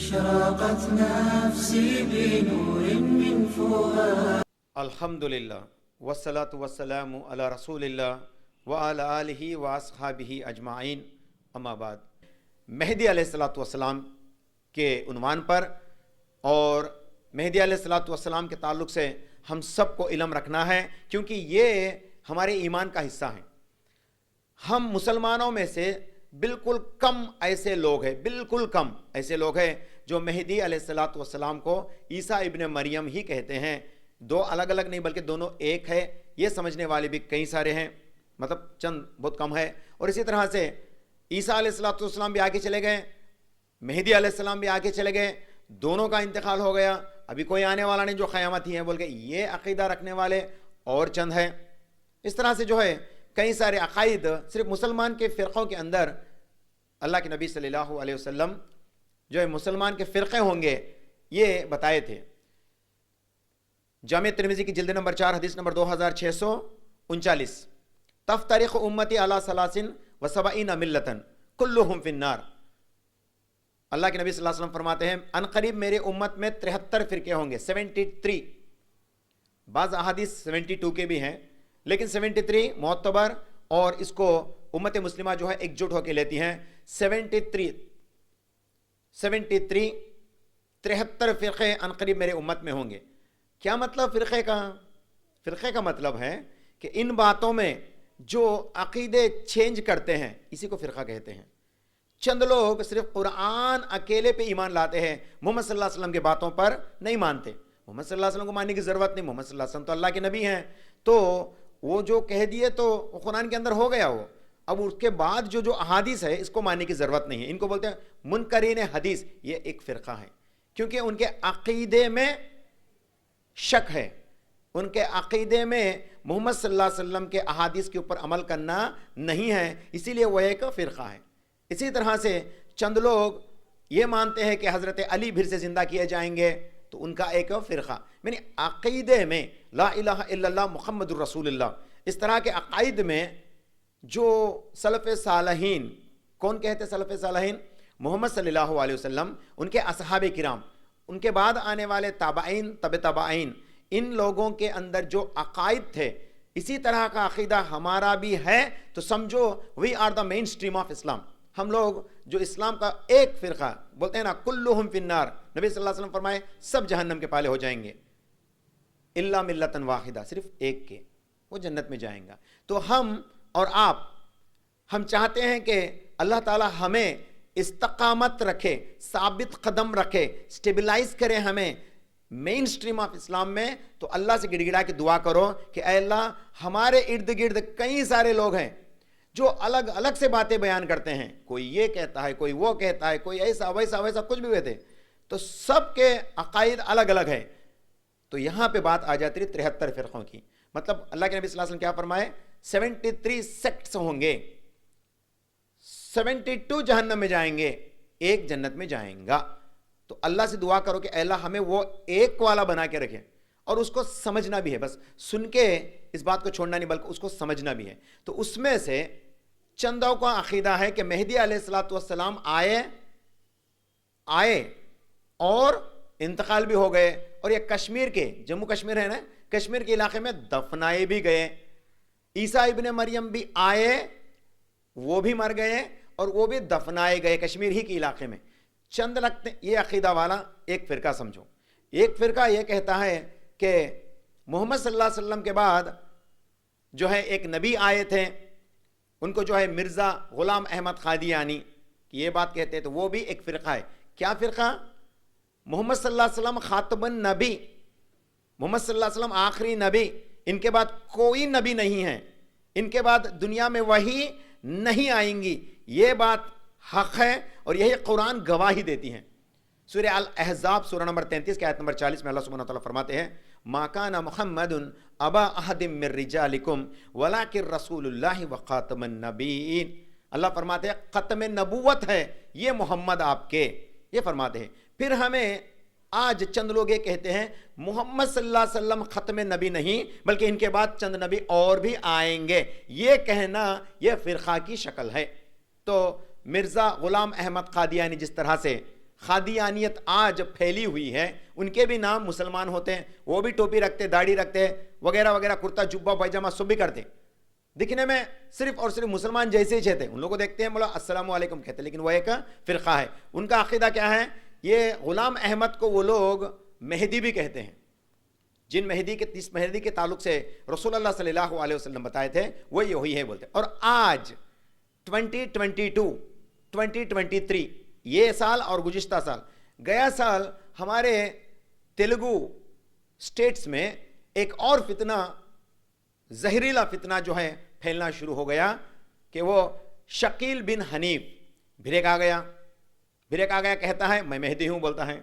أشرقت نفسي بنور من فؤاد. الحمدللہ والصلاة والسلام علی رسول اللہ وعلی آلہ واصحابہ اجمعین، اما بعد۔ مہدی علیہ السلام کے عنوان پر اور مہدی علیہ السلام کے تعلق سے ہم سب کو علم رکھنا ہے، کیونکہ یہ ہمارے ایمان کا حصہ ہیں۔ ہم مسلمانوں میں سے بالکل کم ایسے لوگ ہیں جو مہدی علیہ السلام کو عیسیٰ ابن مریم ہی کہتے ہیں۔ دو الگ الگ نہیں بلکہ دونوں ایک ہے، یہ سمجھنے والے بھی کئی سارے ہیں، مطلب چند بہت کم ہے۔ اور اسی طرح سے عیسیٰ علیہ السلام بھی آگے چلے گئے، مہدی علیہ السلام بھی آگے چلے گئے، دونوں کا انتقال ہو گیا، ابھی کوئی آنے والا نہیں جو قیامت ہی ہے بول کے یہ عقیدہ رکھنے والے اور چند ہیں۔ اس طرح سے جو ہے کئی سارے عقائد صرف مسلمان کے فرقوں کے اندر اللہ کے نبی صلی اللہ علیہ وسلم جو ہے مسلمان کے فرقے ہوں گے یہ بتائے تھے۔ جامع ترمذی کی جلد نمبر 4 حدیث نمبر 2639، تفترق امتی علی 73 ملتن کلہم فی النار۔ اللہ کے نبی صلی اللہ علیہ وسلم فرماتے ہیں ان قریب میرے امت میں 73 فرقے ہوں گے، 73۔ بعض احادیث 72 کے بھی ہیں، لیکن 73 معتبر اور اس کو امت مسلمہ جو ہے ایک جٹ ہو کے لیتی ہیں۔ 73 73 فرقے ان قریب میرے امت میں ہوں گے۔ کیا مطلب فرقے کا مطلب ہے کہ ان باتوں میں جو عقیدے چینج کرتے ہیں اسی کو فرقہ کہتے ہیں۔ چند لوگ صرف قرآن اکیلے پہ ایمان لاتے ہیں، محمد صلی اللہ علیہ وسلم کے باتوں پر نہیں مانتے۔ محمد صلی اللہ علیہ وسلم کو ماننے کی ضرورت نہیں، محمد صلی اللہ علیہ وسلم تو اللہ کے نبی ہیں، تو وہ جو کہہ دیے تو قرآن کے اندر ہو گیا وہ۔ اب اس کے بعد جو احادیث ہے اس کو ماننے کی ضرورت نہیں ہے۔ ان کو بولتے ہیں منکرین حدیث، یہ ایک فرقہ ہے، کیونکہ ان کے عقیدے میں شک ہے، ان کے عقیدے میں محمد صلی اللہ علیہ وسلم کے احادیث کے اوپر عمل کرنا نہیں ہے، اسی لیے وہ ایک فرقہ ہے۔ اسی طرح سے چند لوگ یہ مانتے ہیں کہ حضرت علی پھر سے زندہ کیے جائیں گے، تو ان کا ایک فرقہ، یعنی عقیدے میں لا الہ الا اللہ محمد الرسول اللہ، اس طرح کے عقائد میں جو سلف صالحین، کون کہتے سلف صالحین؟ محمد صلی اللہ علیہ وسلم، ان کے اصحاب کرام، ان کے بعد آنے والے تابعین، تابعین، ان لوگوں کے اندر جو عقائد تھے اسی طرح کا عقیدہ ہمارا بھی ہے، تو سمجھو we are the mainstream of Islam. ہم لوگ جو اسلام کا ایک فرقہ بولتے ہیں نا کلہم فی النار، نبی صلی اللہ علیہ وسلم فرمائے سب جہنم کے پالے ہو جائیں گے الا ملتن واحدہ، صرف ایک کے وہ جنت میں جائیں گا۔ تو ہم اور آپ، ہم چاہتے ہیں کہ اللہ تعالی ہمیں استقامت رکھے، ثابت قدم رکھے، سٹیبلائز کرے ہمیں مین سٹریم آف اسلام میں۔ تو اللہ سے گڑ گڑا کے دعا کرو کہ اے اللہ ہمارے ارد گرد کئی سارے لوگ ہیں جو الگ الگ سے باتیں بیان کرتے ہیں، کوئی یہ کہتا ہے، کوئی وہ کہتا ہے، کوئی ایسا ویسا کچھ بھی ہوئے تھے، تو سب کے عقائد الگ الگ ہیں۔ تو یہاں پہ بات آ جاتی ہے 73 فرقوں کی، مطلب اللہ کے نبی صلی اللہ علیہ وسلم کیا فرمائے؟ 73 سیکٹس ہوں گے، 72 جہنم میں جائیں گے، ایک جنت میں جائیں گا۔ تو اللہ سے دعا کرو کہ اے اللہ ہمیں وہ ایک والا بنا کے رکھے، اور اس کو سمجھنا بھی ہے، بس سن کے اس بات کو چھوڑنا نہیں بلکہ اس کو سمجھنا بھی ہے۔ تو اس میں سے چندوں کا عقیدہ ہے کہ مہدی علیہ السلام آئے اور انتقال بھی ہو گئے، اور یہ کشمیر کے، جموں کشمیر ہے نا، کشمیر کے علاقے میں دفنائے بھی گئے۔ عیسیٰ ابن مریم بھی آئے، وہ بھی مر گئے اور وہ بھی دفنائے گئے کشمیر ہی کے علاقے میں۔ چند لگتے یہ عقیدہ والا ایک فرقہ سمجھو۔ ایک فرقہ یہ کہتا ہے کہ محمد صلی اللہ علیہ وسلم کے بعد جو ہے ایک نبی آئے تھے، ان کو جو ہے مرزا غلام احمد قادیانی یہ بات کہتے ہیں، تو وہ بھی ایک فرقہ ہے۔ کیا فرقہ؟ محمد صلی اللہ علیہ وسلم خاتم النبی، محمد صلی اللہ علیہ وسلم آخری نبی، ان کے بعد کوئی نبی نہیں ہے، ان کے بعد دنیا میں وحی نہیں آئیں گی، یہ بات حق ہے اور یہی قرآن گواہی دیتی ہیں۔ سورہ الاحزاب سورہ نمبر 33 کی آیت نمبر 40 میں اللہ سبحانہ وتعالی فرماتے ہیں ما کان محمد ابا احد من رجالکم ولکن رسول اللہ وخاتم النبیین۔ اللہ فرماتے ہیں ختم نبوت ہے یہ محمد آپ کے، یہ فرماتے ہیں۔ پھر ہمیں آج چند لوگ یہ کہتے ہیں محمد صلی اللہ علیہ وسلم ختم نبی نہیں بلکہ ان کے بعد چند نبی اور بھی آئیں گے، یہ کہنا یہ فرقہ کی شکل ہے۔ تو مرزا غلام احمد قادیانی جس طرح سے قادیانیت آج پھیلی ہوئی ہے، ان کے بھی نام مسلمان ہوتے ہیں، وہ بھی ٹوپی رکھتے، داڑھی رکھتے وغیرہ وغیرہ، کرتا جبہ پائجامہ سب بھی کرتے، دکھنے میں صرف اور صرف مسلمان جیسے ہی چہتے، ان لوگوں کو دیکھتے ہیں بولا السلام علیکم کہتے، لیکن وہ ایک فرقہ ہے۔ ان کا عقیدہ کیا ہے؟ یہ غلام احمد کو وہ لوگ مہدی بھی کہتے ہیں، جس مہدی کے تعلق سے رسول اللہ صلی اللہ علیہ وسلم بتائے تھے وہ یہی ہے بولتے۔ اور آج 2022 2023 یہ سال اور گزشتہ سال، گیا سال ہمارے تیلگو سٹیٹس میں ایک اور فتنہ، زہریلا فتنہ جو ہے پھیلنا شروع ہو گیا کہ وہ شکیل بن حنیف بھرک آ گیا کہتا ہے میں مہدی ہوں بولتا ہے،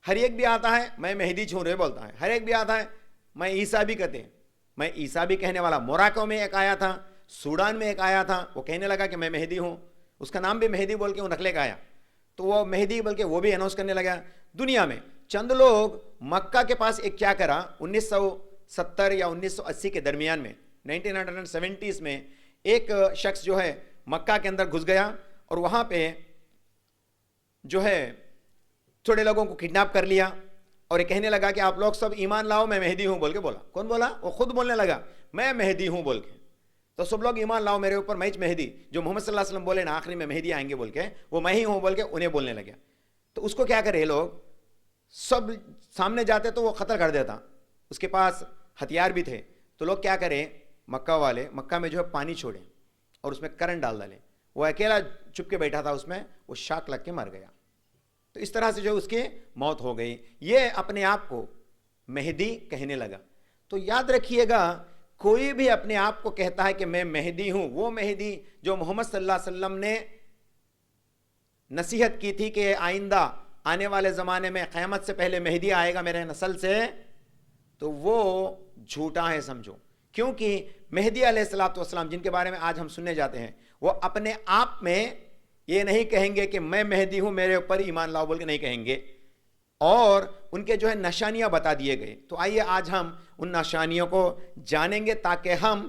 ہر ایک بھی آتا ہے میں مہدی چھوں رے بولتا ہے، ہر ایک بھی آتا ہے میں عیسیٰ بھی کہتے ہیں، میں عیسیٰ بھی کہنے والا۔ موراکو میں ایک آیا تھا، سوڈان میں ایک آیا تھا، وہ کہنے لگا کہ میں مہدی ہوں، اس کا نام بھی مہدی بول کے وہ نکلے کا آیا، تو وہ مہدی بول کے وہ بھی اناؤنس کرنے لگا۔ دنیا میں چند لوگ مکہ کے پاس ایک کیا کرا، 1970 یا 1980 کے درمیان میں 1970s میں ایک شخص جو ہے مکہ کے اندر گھس گیا اور وہاں پہ جو ہے تھوڑے لوگوں کو کڈنیپ کر لیا اور یہ کہنے لگا کہ آپ لوگ سب ایمان لاؤ میں مہدی ہوں بول کے بولا۔ کون بولا؟ وہ خود بولنے لگا میں مہدی ہوں بول کے، تو سب لوگ ایمان لاؤ میرے اوپر، میں مہدی جو محمد صلی اللہ علیہ وسلم بولے نا آخری میں مہدی آئیں گے بول کے، وہ میں ہی ہوں بول کے انہیں بولنے لگا۔ تو اس کو کیا کرے لوگ، سب سامنے جاتے تو وہ قتل کر دیتا، اس کے پاس ہتھیار بھی تھے، تو لوگ کیا کریں، مکہ والے مکہ میں جو ہے پانی چھوڑیں اور اس میں کرنٹ ڈال ڈالیں، وہ اکیلا چپ کے بیٹھا تھا اس میں، وہ شاک لگ کے مر گیا۔ تو اس طرح سے جو اس کی موت ہو گئی، یہ اپنے آپ کو مہدی کہنے لگا۔ تو یاد رکھیے گا، کوئی بھی اپنے آپ کو کہتا ہے کہ میں مہدی ہوں، وہ مہدی جو محمد صلی اللہ علیہ وسلم نے نصیحت کی تھی کہ آئندہ آنے والے زمانے میں قیامت سے پہلے مہدی آئے گا میرے نسل سے، تو وہ جھوٹا ہے سمجھو، کیونکہ مہدی علیہ السلام جن کے بارے میں آج ہم سننے جاتے ہیں، وہ اپنے آپ میں یہ نہیں کہیں گے کہ میں مہدی ہوں میرے اوپر ایمان لاؤ بول کے نہیں کہیں گے، اور ان کے جو ہے نشانیاں بتا دیے گئے۔ تو آئیے آج ہم ان نشانیوں کو جانیں گے تاکہ ہم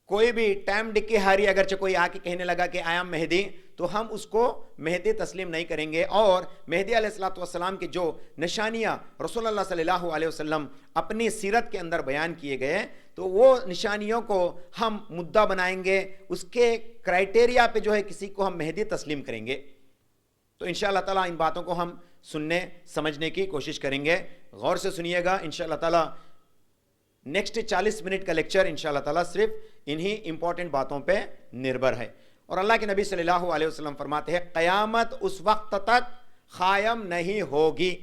کوئی بھی ٹائم ڈکی ہاری اگرچہ کوئی آ کے کہنے لگا کہ آئی ایم مہدی، تو ہم اس کو مہدی تسلیم نہیں کریں گے، اور مہدی علیہ السلام کی جو نشانیاں رسول اللہ صلی اللہ علیہ وسلم اپنی سیرت کے اندر بیان کیے گئے، تو وہ نشانیوں کو ہم مدعا بنائیں گے، اس کے کرائٹیریا پہ جو ہے کسی کو ہم مہدی تسلیم کریں گے۔ تو انشاءاللہ تعالیٰ ان باتوں کو ہم سننے سمجھنے کی کوشش کریں گے، غور سے سنیے گا۔ انشاءاللہ تعالیٰ نیکسٹ 40 منٹ کا لیکچر انشاءاللہ تعالیٰ صرف انہی امپورٹنٹ باتوں پہ نربھر ہے۔ اور اللہ کے نبی صلی اللہ علیہ وسلم فرماتے ہیں قیامت اس وقت تک قائم نہیں ہوگی۔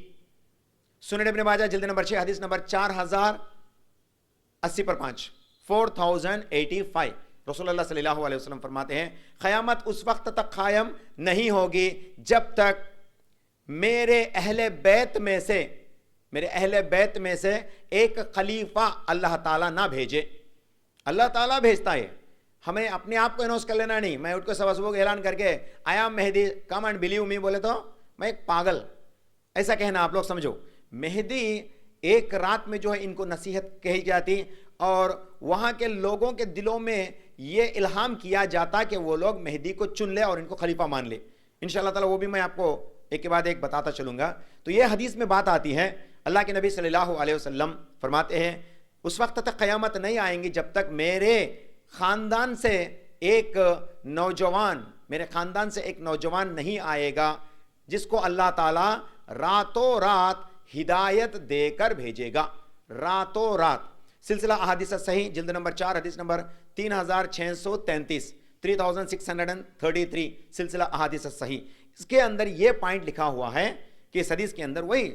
سنن ابن ماجہ جلد نمبر 6 حدیث نمبر 4080/5 4085، رسول اللہ صلی اللہ علیہ وسلم فرماتے ہیں قیامت اس وقت تک قائم نہیں ہوگی جب تک میرے اہل بیت میں سے ایک خلیفہ اللہ تعالیٰ نہ بھیجے۔ اللہ تعالیٰ بھیجتا ہے، ہمیں اپنے آپ کو اناؤنس کر لینا نہیں۔ میں اٹھ کو صبح صبح اعلان کر کے I am Mahdi come and believe me بولے تو میں ایک پاگل، ایسا کہنا آپ لوگ سمجھو۔ مہدی ایک رات میں جو ہے ان کو نصیحت کہی جاتی اور وہاں کے لوگوں کے دلوں میں یہ الہام کیا جاتا کہ وہ لوگ مہدی کو چن لے اور ان کو خلیفہ مان لے۔ انشاءاللہ تعالیٰ وہ بھی میں آپ کو ایک کے بعد ایک بتاتا چلوں گا۔ تو یہ حدیث میں بات آتی ہے، اللہ کے نبی صلی اللہ علیہ وسلم فرماتے ہیں اس وقت تک قیامت نہیں آئیں گی جب تک میرے خاندان سے ایک نوجوان نہیں آئے گا جس کو اللہ تعالیٰ راتوں رات ہدایت دے کر بھیجے گا، راتوں رات۔ سلسلہ احادیث صحیح جلد نمبر 4 حدیث نمبر 3633 سلسلہ احادیث صحیح، اس کے اندر یہ پوائنٹ لکھا ہوا ہے کہ اس حدیث کے اندر وہی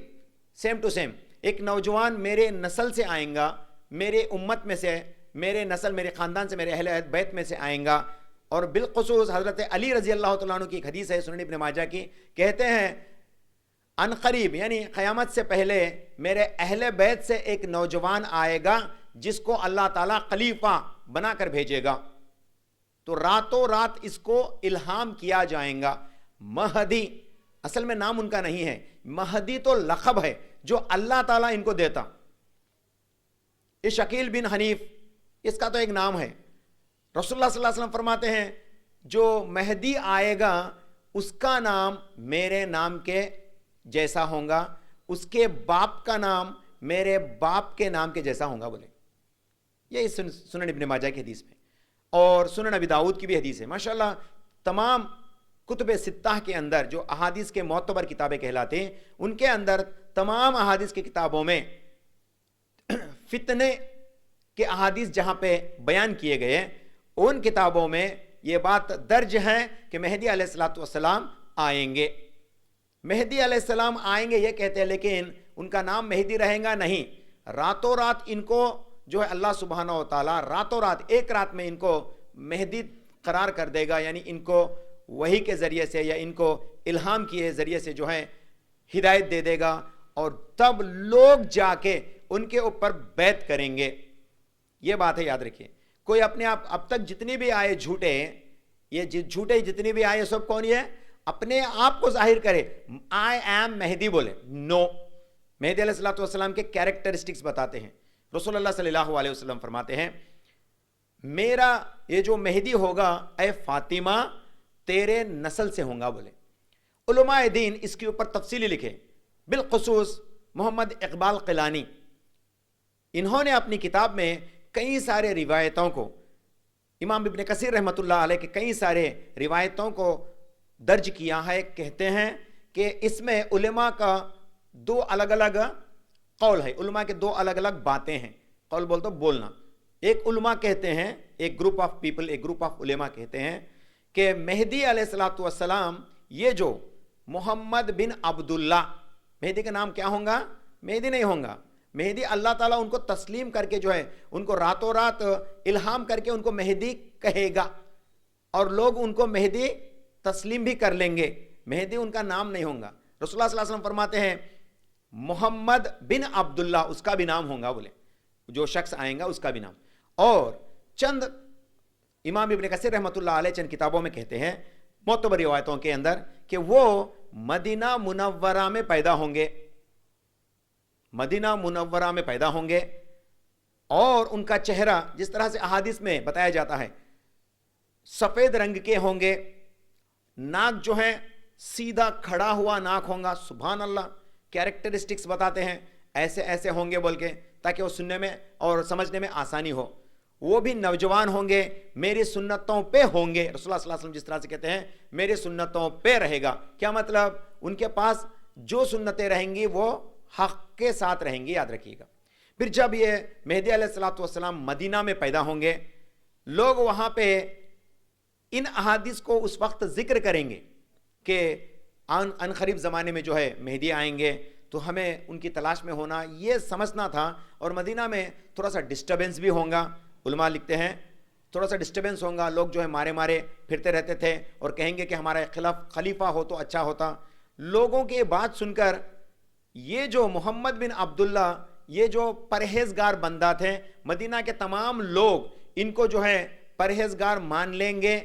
سیم ٹو سیم ایک نوجوان میرے نسل سے آئیں گا، میرے امت میں سے، میرے نسل، میرے خاندان سے، میرے اہل بیت میں سے آئیں گا، اور بالخصوص حضرت علی رضی اللہ تعالیٰ عنہ کی ایک حدیث ہے سنن ابن ماجہ کی، کہتے ہیں ان قریب یعنی قیامت سے پہلے میرے اہل بیت سے ایک نوجوان آئے گا جس کو اللہ تعالیٰ خلیفہ بنا کر بھیجے گا، تو راتوں رات اس کو الہام کیا جائیں گا۔ مہدی اصل میں نام ان کا نہیں ہے، مہدی تو لقب ہے جو اللہ تعالیٰ ان کو دیتا۔ یہ شکیل بن حنیف اس کا تو ایک نام ہے۔ رسول اللہ صلی اللہ علیہ وسلم فرماتے ہیں جو مہدی آئے گا اس کا نام میرے نام کے جیسا ہوگا, اس کے باپ کا نام میرے باپ کے نام کے جیسا ہوگا. بولے یہ سنن ابن ماجہ کی حدیث میں, اور سنن ابی داؤد کی بھی حدیث ہے. ماشاءاللہ تمام کتب ستہ کے اندر جو احادیث کے معتبر کتابیں کہلاتے ہیں, ان کے اندر تمام احادیث کی کتابوں میں فتنے کے احادیث جہاں پہ بیان کیے گئے ہیں, ان کتابوں میں یہ بات درج ہے کہ مہدی علیہ السلام آئیں گے. مہدی علیہ السلام آئیں گے یہ کہتے ہیں, لیکن ان کا نام مہدی رہے گا نہیں. راتوں رات ان کو جو ہے اللہ سبحانہ و تعالیٰ راتوں رات ایک رات میں ان کو مہدی قرار کر دے گا, یعنی ان کو وحی کے ذریعے سے یا ان کو الہام کے ذریعے سے جو ہے ہدایت دے دے گا, اور تب لوگ جا کے ان کے اوپر بیعت کریں گے. یہ بات ہے, یاد رکھیے. کوئی اپنے آپ اب تک جتنی بھی آئے جھوٹے, یہ جھوٹے جتنی بھی آئے سب کون ہے؟ اپنے آپ کو ظاہر کرے آئی ایم مہدی بولے. نو, مہدی علیہ السلام کے کیریکٹرسٹکس بتاتے ہیں. رسول اللہ صلی اللہ علیہ وسلم فرماتے ہیں میرا یہ جو مہدی ہوگا اے فاطمہ تیرے نسل سے ہوں گا. بولے علماء دین اس کے اوپر تفصیلی لکھے, بالخصوص محمد اقبال قیلانی. انہوں نے اپنی کتاب میں کئی سارے روایتوں کو, امام ابن کثیر رحمۃ اللہ علیہ کے کئی سارے روایتوں کو درج کیا ہے. کہتے ہیں کہ اس میں علماء کا دو الگ الگ قول ہے, علماء کے دو الگ الگ باتیں ہیں. قول بول تو بولنا. ایک علماء کہتے ہیں, ایک گروپ آف پیپل, ایک گروپ آف علماء کہتے ہیں کہ مہدی علیہ السلام یہ جو محمد بن عبداللہ, مہدی کا نام کیا ہوگا؟ مہدی نہیں ہوگا. مہدی اللہ تعالیٰ ان کو تسلیم کر کے جو ہے ان کو راتوں رات الہام کر کے ان کو مہدی کہے گا, اور لوگ ان کو مہدی تسلیم بھی کر لیں گے. مہدی ان کا نام نہیں ہوگا. رسول اللہ صلی اللہ علیہ وسلم فرماتے ہیں محمد بن عبداللہ اس کا بھی نام ہوگا. بولے جو شخص آئیں گا اس کا بھی نام. اور چند امام ابن کثیر رحمۃ اللہ علیہ چند کتابوں میں کہتے ہیں معتبر روایتوں کے اندر کہ وہ مدینہ منورہ میں پیدا ہوں گے, مدینہ منورہ میں پیدا ہوں گے, اور ان کا چہرہ جس طرح سے احادیث میں بتایا جاتا ہے سفید رنگ کے ہوں گے, ناک جو ہے سیدھا کھڑا ہوا ناک ہوگا. سبحان اللہ, کیریکٹرسٹکس بتاتے ہیں ایسے ایسے ہوں گے بول کے, تاکہ وہ سننے میں اور سمجھنے میں آسانی ہو. وہ بھی نوجوان ہوں گے, میری سنتوں پہ ہوں گے. رسول اللہ صلی اللہ علیہ وسلم جس طرح سے کہتے ہیں میری سنتوں پہ رہے گا, کیا مطلب؟ ان کے پاس جو سنتیں رہیں گی وہ حق کے ساتھ رہیں گی. یاد رکھیے گا. پھر جب یہ مہدی علیہ السلام مدینہ میں پیدا ہوں گے, لوگ وہاں پہ ان احادیث کو اس وقت ذکر کریں گے کہ ان قریب زمانے میں جو ہے مہدی آئیں گے, تو ہمیں ان کی تلاش میں ہونا یہ سمجھنا تھا. اور مدینہ میں تھوڑا سا ڈسٹربنس بھی ہوگا. علماء لکھتے ہیں تھوڑا سا ڈسٹربنس ہوگا, لوگ جو ہے مارے مارے پھرتے رہتے تھے اور کہیں گے کہ ہمارا خلاف خلیفہ ہو تو اچھا ہوتا. لوگوں کی بات سن کر یہ جو محمد بن عبداللہ یہ جو پرہیزگار بندہ تھے, مدینہ کے تمام لوگ ان کو جو ہے پرہیزگار مان لیں گے,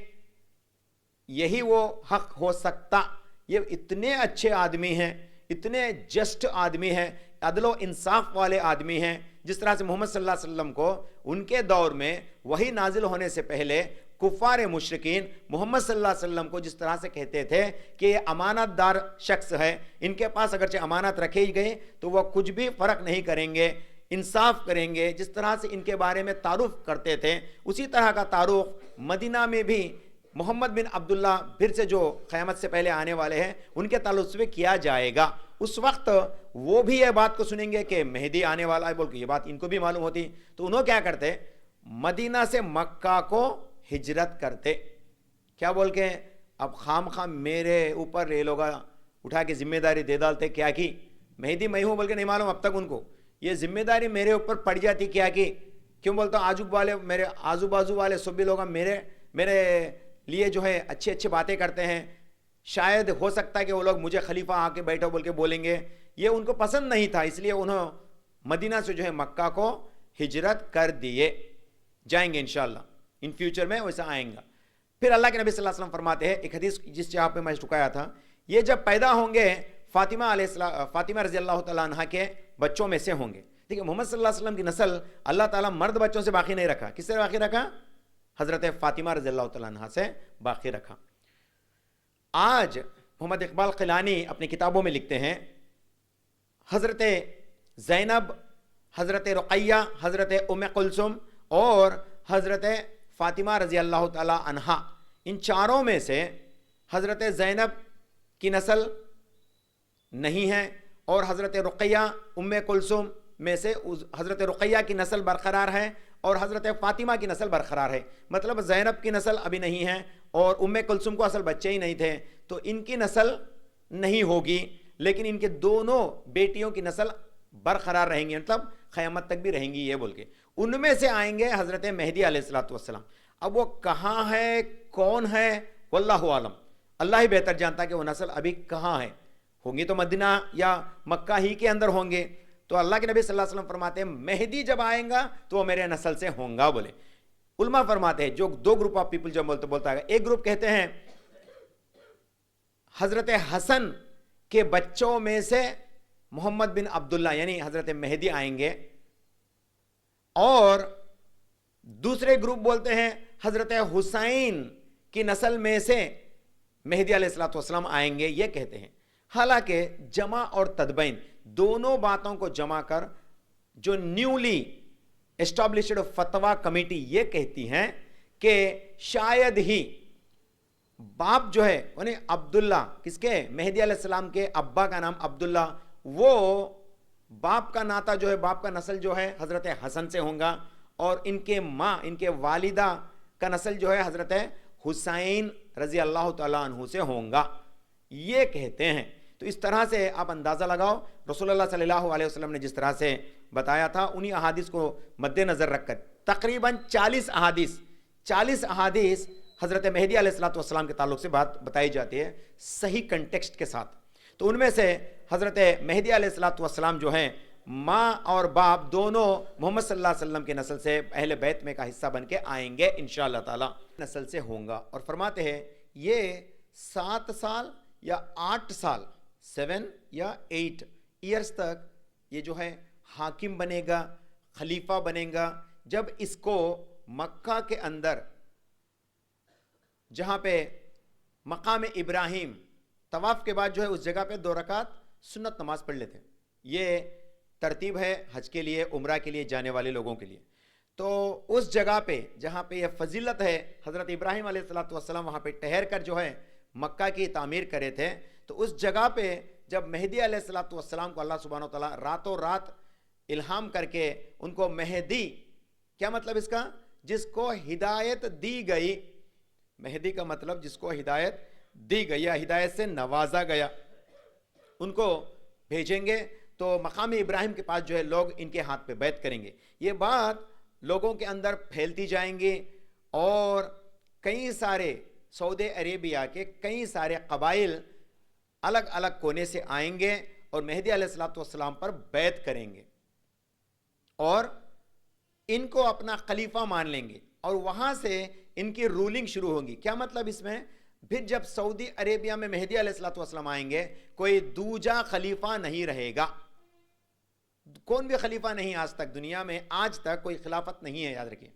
یہی وہ حق ہو سکتا. یہ اتنے اچھے آدمی ہیں, اتنے جسٹ آدمی ہیں, عدل و انصاف والے آدمی ہیں. جس طرح سے محمد صلی اللہ علیہ وسلم کو ان کے دور میں وحی نازل ہونے سے پہلے کفار مشرکین محمد صلی اللہ علیہ وسلم کو جس طرح سے کہتے تھے کہ یہ امانت دار شخص ہے, ان کے پاس اگرچہ امانت رکھی گئی تو وہ کچھ بھی فرق نہیں کریں گے, انصاف کریں گے. جس طرح سے ان کے بارے میں تعارف کرتے تھے, اسی طرح کا تعارف مدینہ میں بھی محمد بن عبداللہ پھر سے جو قیامت سے پہلے آنے والے ہیں ان کے تعلق سے کیا جائے گا. اس وقت وہ بھی یہ بات کو سنیں گے کہ مہدی آنے والا ہے بول کے, یہ بات ان کو بھی معلوم ہوتی. تو انہوں کیا کرتے, مدینہ سے مکہ کو ہجرت کرتے. کیا بول کے اب خام خام میرے اوپر یہ لوگ اٹھا کے ذمہ داری دے ڈالتے. کیا کی مہدی میں ہوں بول کے نہیں معلوم اب تک ان کو, یہ ذمہ داری میرے اوپر پڑ جاتی. کیا کی کیوں بولتا ہوں, آجو والے میرے آزو بازو والے سب بھی لوگ میرے لیے جو ہے اچھے اچھے باتیں کرتے ہیں, شاید ہو سکتا ہے کہ وہ لوگ مجھے خلیفہ آ کے بیٹھو بول کے بولیں گے. یہ ان کو پسند نہیں تھا, اس لیے انہوں مدینہ سے جو ہے مکہ کو ہجرت کر دیے. جائیں گے انشاءاللہ ان فیوچر میں ویسا آئیں گا. پھر اللہ کے نبی صلی اللہ علیہ وسلم فرماتے ہیں ایک حدیث جس جہاں پہ میں چکایا تھا, یہ جب پیدا ہوں گے فاطمہ رضی اللہ تعالیٰ عنہ کے بچوں میں سے ہوں گے. دیکھیں محمد صلی اللہ علیہ وسلم کی نسل اللہ تعالیٰ مرد بچوں سے باقی نہیں رکھا. کس سے باقی رکھا؟ حضرت فاطمہ رضی اللہ تعالیٰ عنہ سے باقی رکھا. آج محمد اقبال قیلانی اپنی کتابوں میں لکھتے ہیں حضرت زینب، حضرت رقیہ، حضرت ام کلثوم اور حضرت فاطمہ رضی اللہ تعالی عنہا، ان چاروں میں سے حضرت زینب کی نسل نہیں ہے اور حضرت رقیہ ام کلثوم میں سے حضرت رقیہ کی نسل برقرار ہے اور حضرت فاطمہ کی نسل برقرار ہے. مطلب زینب کی نسل ابھی نہیں ہے اور ام کلثوم کو اصل بچے ہی نہیں تھے تو ان کی نسل نہیں ہوگی، لیکن ان کے دونوں بیٹیوں کی نسل برقرار رہیں گی، مطلب قیامت تک بھی رہیں گی یہ بول کے. ان میں سے آئیں گے حضرت مہدی علیہ السلام. اب وہ کہاں ہے، کون ہے، واللہ عالم، اللہ ہی بہتر جانتا کہ وہ نسل ابھی کہاں ہے. ہوں گی تو مدینہ یا مکہ ہی کے اندر ہوں گے. تو اللہ کے نبی صلی اللہ علیہ وسلم فرماتے ہیں مہدی جب آئیں گا تو وہ میرے نسل سے ہوں گا بولے. علماء فرماتے ہیں جو دو گروپ آف پیپل جو بولتا ہے، ایک گروپ کہتے ہیں حضرت حسن کے بچوں میں سے محمد بن عبداللہ یعنی حضرت مہدی آئیں گے، اور دوسرے گروپ بولتے ہیں حضرت حسین کی نسل میں سے مہدی علیہ السلام آئیں گے، یہ کہتے ہیں. حالانکہ جمع اور تدبین دونوں باتوں کو جمع کر جو نیولی اسٹیبلشڈ فتویٰ کمیٹی یہ کہتی ہیں کہ شاید ہی باپ جو ہے یعنی عبداللہ، کس کے، مہدی علیہ السلام کے ابا کا نام عبداللہ، وہ باپ کا ناتا جو ہے، باپ کا نسل جو ہے حضرت حسن سے ہوں گا، اور ان کے ماں، ان کے والدہ کا نسل جو ہے حضرت حسین رضی اللہ تعالیٰ عنہ سے ہوں گا، یہ کہتے ہیں. تو اس طرح سے آپ اندازہ لگاؤ رسول اللہ صلی اللہ علیہ وسلم نے جس طرح سے بتایا تھا، انہی احادیث کو مد نظر رکھ کر تقریباً 40 احادیث حضرت مہدی علیہ السلام کے تعلق سے بات بتائی جاتی ہے صحیح کنٹیکسٹ کے ساتھ. تو ان میں سے حضرت مہدی علیہ السلام جو ہیں ماں اور باپ دونوں محمد صلی اللہ علیہ وسلم کے نسل سے اہل بیت میں کا حصہ بن کے آئیں گے انشاءاللہ تعالی، نسل سے ہوں گا. اور فرماتے ہیں یہ 7 سال یا 8 سال 7 یا 8 ایئرز تک یہ جو ہے حاکم بنے گا، خلیفہ بنے گا. جب اس کو مکہ کے اندر جہاں پہ مقام ابراہیم طواف کے بعد جو ہے اس جگہ پہ 2 رکعت سنت نماز پڑھ لیتے ہیں. یہ ترتیب ہے حج کے لیے، عمرہ کے لیے جانے والے لوگوں کے لیے. تو اس جگہ پہ جہاں پہ یہ فضیلت ہے، حضرت ابراہیم علیہ السلام وہاں پہ ٹھہر کر جو ہے مکہ کی تعمیر کرے تھے. تو اس جگہ پہ جب مہدی علیہ السلام کو اللہ سبحانہ وتعالیٰ راتوں رات الہام کر کے ان کو مہدی، کیا مطلب اس کا، جس کو ہدایت دی گئی، مہدی کا مطلب جس کو ہدایت دی گئی یا ہدایت سے نوازا گیا، ان کو بھیجیں گے تو مقام ابراہیم کے پاس جو ہے لوگ ان کے ہاتھ پہ بیعت کریں گے. یہ بات لوگوں کے اندر پھیلتی جائیں گی اور کئی سارے سعودی عربیہ کے کئی سارے قبائل الگ الگ کونے سے آئیں گے اور مہدی علیہ السلام پر بیعت کریں گے اور ان کو اپنا خلیفہ مان لیں گے اور وہاں سے ان کی رولنگ شروع ہوگی. کیا مطلب اس میں، پھر جب سعودی عربیہ میں مہدی علیہ السلام آئیں گے کوئی دوجا خلیفہ نہیں رہے گا. کون بھی خلیفہ نہیں، آج تک دنیا میں آج تک کوئی خلافت نہیں ہے، یاد رکھیں.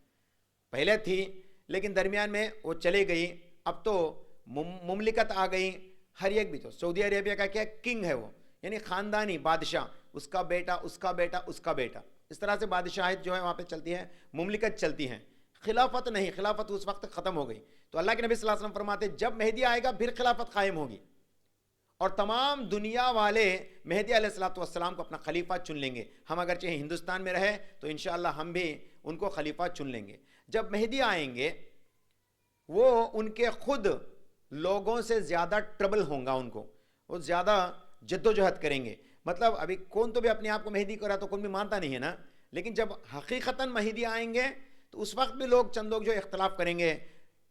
پہلے تھی لیکن درمیان میں وہ چلے گئی، اب تو مملکت آ گئی. ہر ایک بھی تو سعودی عربیہ کا کیا کنگ ہے وہ، یعنی خاندانی بادشاہ، اس کا بیٹا، اس کا بیٹا، اس کا بیٹا، اس طرح سے بادشاہت جو ہے وہاں پہ چلتی ہے، مملکت چلتی ہیں. خلافت نہیں، خلافت اس وقت ختم ہو گئی. تو اللہ کے نبی صلی اللہ علیہ وسلم فرماتے جب مہدی آئے گا پھر خلافت قائم ہوگی اور تمام دنیا والے مہدی علیہ السلام کو اپنا خلیفہ چن لیں گے. ہم اگرچہ ہندوستان میں رہے تو انشاءاللہ ہم بھی ان کو خلیفہ چن لیں گے. جب مہدی آئیں گے وہ ان کے خود لوگوں سے زیادہ ٹربل ہوں گا، ان کو وہ زیادہ جد و جہد کریں گے. مطلب ابھی کون تو بھی اپنے آپ کو مہدی کرا تو کون بھی مانتا نہیں ہے نا، لیکن جب حقیقتاً مہدی آئیں گے تو اس وقت بھی لوگ چند لوگ جو اختلاف کریں گے.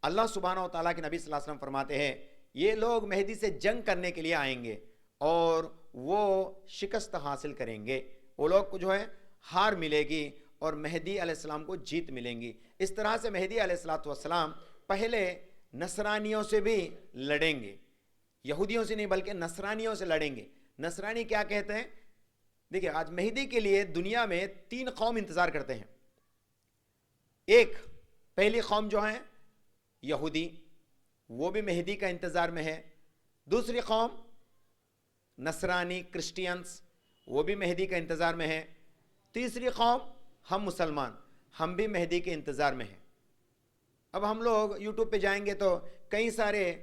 اللہ سبحانہ و تعالیٰ کے نبی صلی اللہ علیہ وسلم فرماتے ہیں یہ لوگ مہدی سے جنگ کرنے کے لیے آئیں گے اور وہ شکست حاصل کریں گے، وہ لوگ کو جو ہے ہار ملے گی اور مہدی علیہ السلام کو جیت ملیں گی. اس طرح سے مہدی علیہ السلام پہلے نصرانیوں سے بھی لڑیں گے، یہودیوں سے نہیں بلکہ نصرانیوں سے لڑیں گے. نصرانی کیا کہتے ہیں؟ دیکھیں آج مہدی کے لیے دنیا میں 3 قوم انتظار کرتے ہیں. ایک پہلی قوم جو ہے یہودی، وہ بھی مہدی کا انتظار میں ہے. دوسری قوم نصرانی کرسچینس وہ بھی مہدی کا انتظار میں ہیں. تیسری قوم ہم مسلمان ہم بھی مہدی کے انتظار میں ہیں. اب ہم لوگ یوٹیوب پہ جائیں گے تو کئی سارے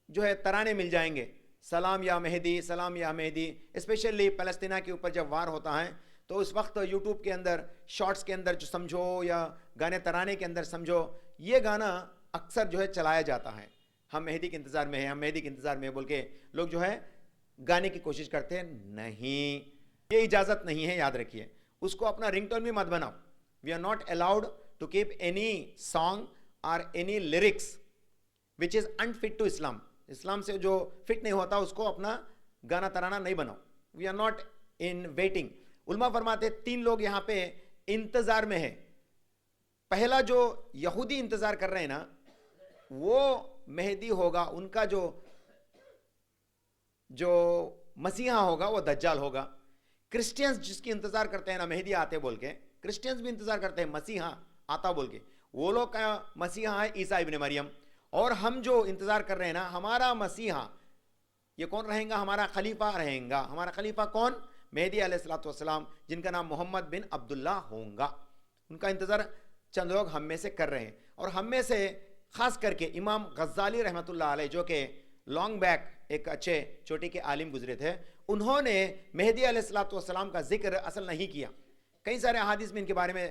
جو ہے ترانے مل جائیں گے, سلام یا مہدی سلام یا مہدی. اسپیشلی فلسطینہ کے اوپر جب وار ہوتا ہے تو اس وقت یوٹیوب کے اندر شارٹس کے اندر جو سمجھو یا گانے ترانے کے اندر سمجھو, یہ گانا اکثر جو ہے چلایا جاتا ہے, ہم مہدی کے انتظار میں ہیں ہم مہدی کے انتظار میں بول کے لوگ جو ہے گانے کی کوشش کرتے ہیں. نہیں, یہ اجازت نہیں ہے, یاد رکھیے. اس کو اپنا رنگ ٹون بھی مت بناؤ. We are not allowed to keep any song اور any lyrics which is unfit to Islam. Islam سے جو فٹ نہیں ہوتا اس کو اپنا گانا ترانہ نہیں بناؤ. We are not in waiting. علماء فرماتے 3 لوگ یہاں پہ انتظار میں ہیں. پہلا جو یہودی انتظار کر رہے ہیں نا, وہ مہدی ہوگا, ان کا جو مسیحا ہوگا وہ دجال ہوگا. کرسچینز جس کی انتظار کرتے ہیں نا مہدی آتے بول کے, کرسچینز بھی انتظار کرتے ہیں مسیحا آتا بول کے, وہ لوگ کا مسیحا ہے عیسیٰ ابن مریم. اور ہم جو انتظار کر رہے ہیں نا, ہمارا مسیحا یہ کون رہیں گا؟ ہمارا خلیفہ رہیں گا. ہمارا خلیفہ کون؟ مہدی علیہ الصلوۃ والسلام, جن کا نام محمد بن عبداللہ ہوں گا. ان کا انتظار چند لوگ ہم میں سے کر رہے ہیں. اور ہم میں سے خاص کر کے امام غزالی رحمۃ اللہ علیہ, جو کہ لانگ بیک ایک اچھے چوٹی کے عالم گزرے تھے, انہوں نے مہدی علیہ الصلوۃ والسلام کا ذکر اصل نہیں کیا. کئی سارے احادیث میں ان کے بارے میں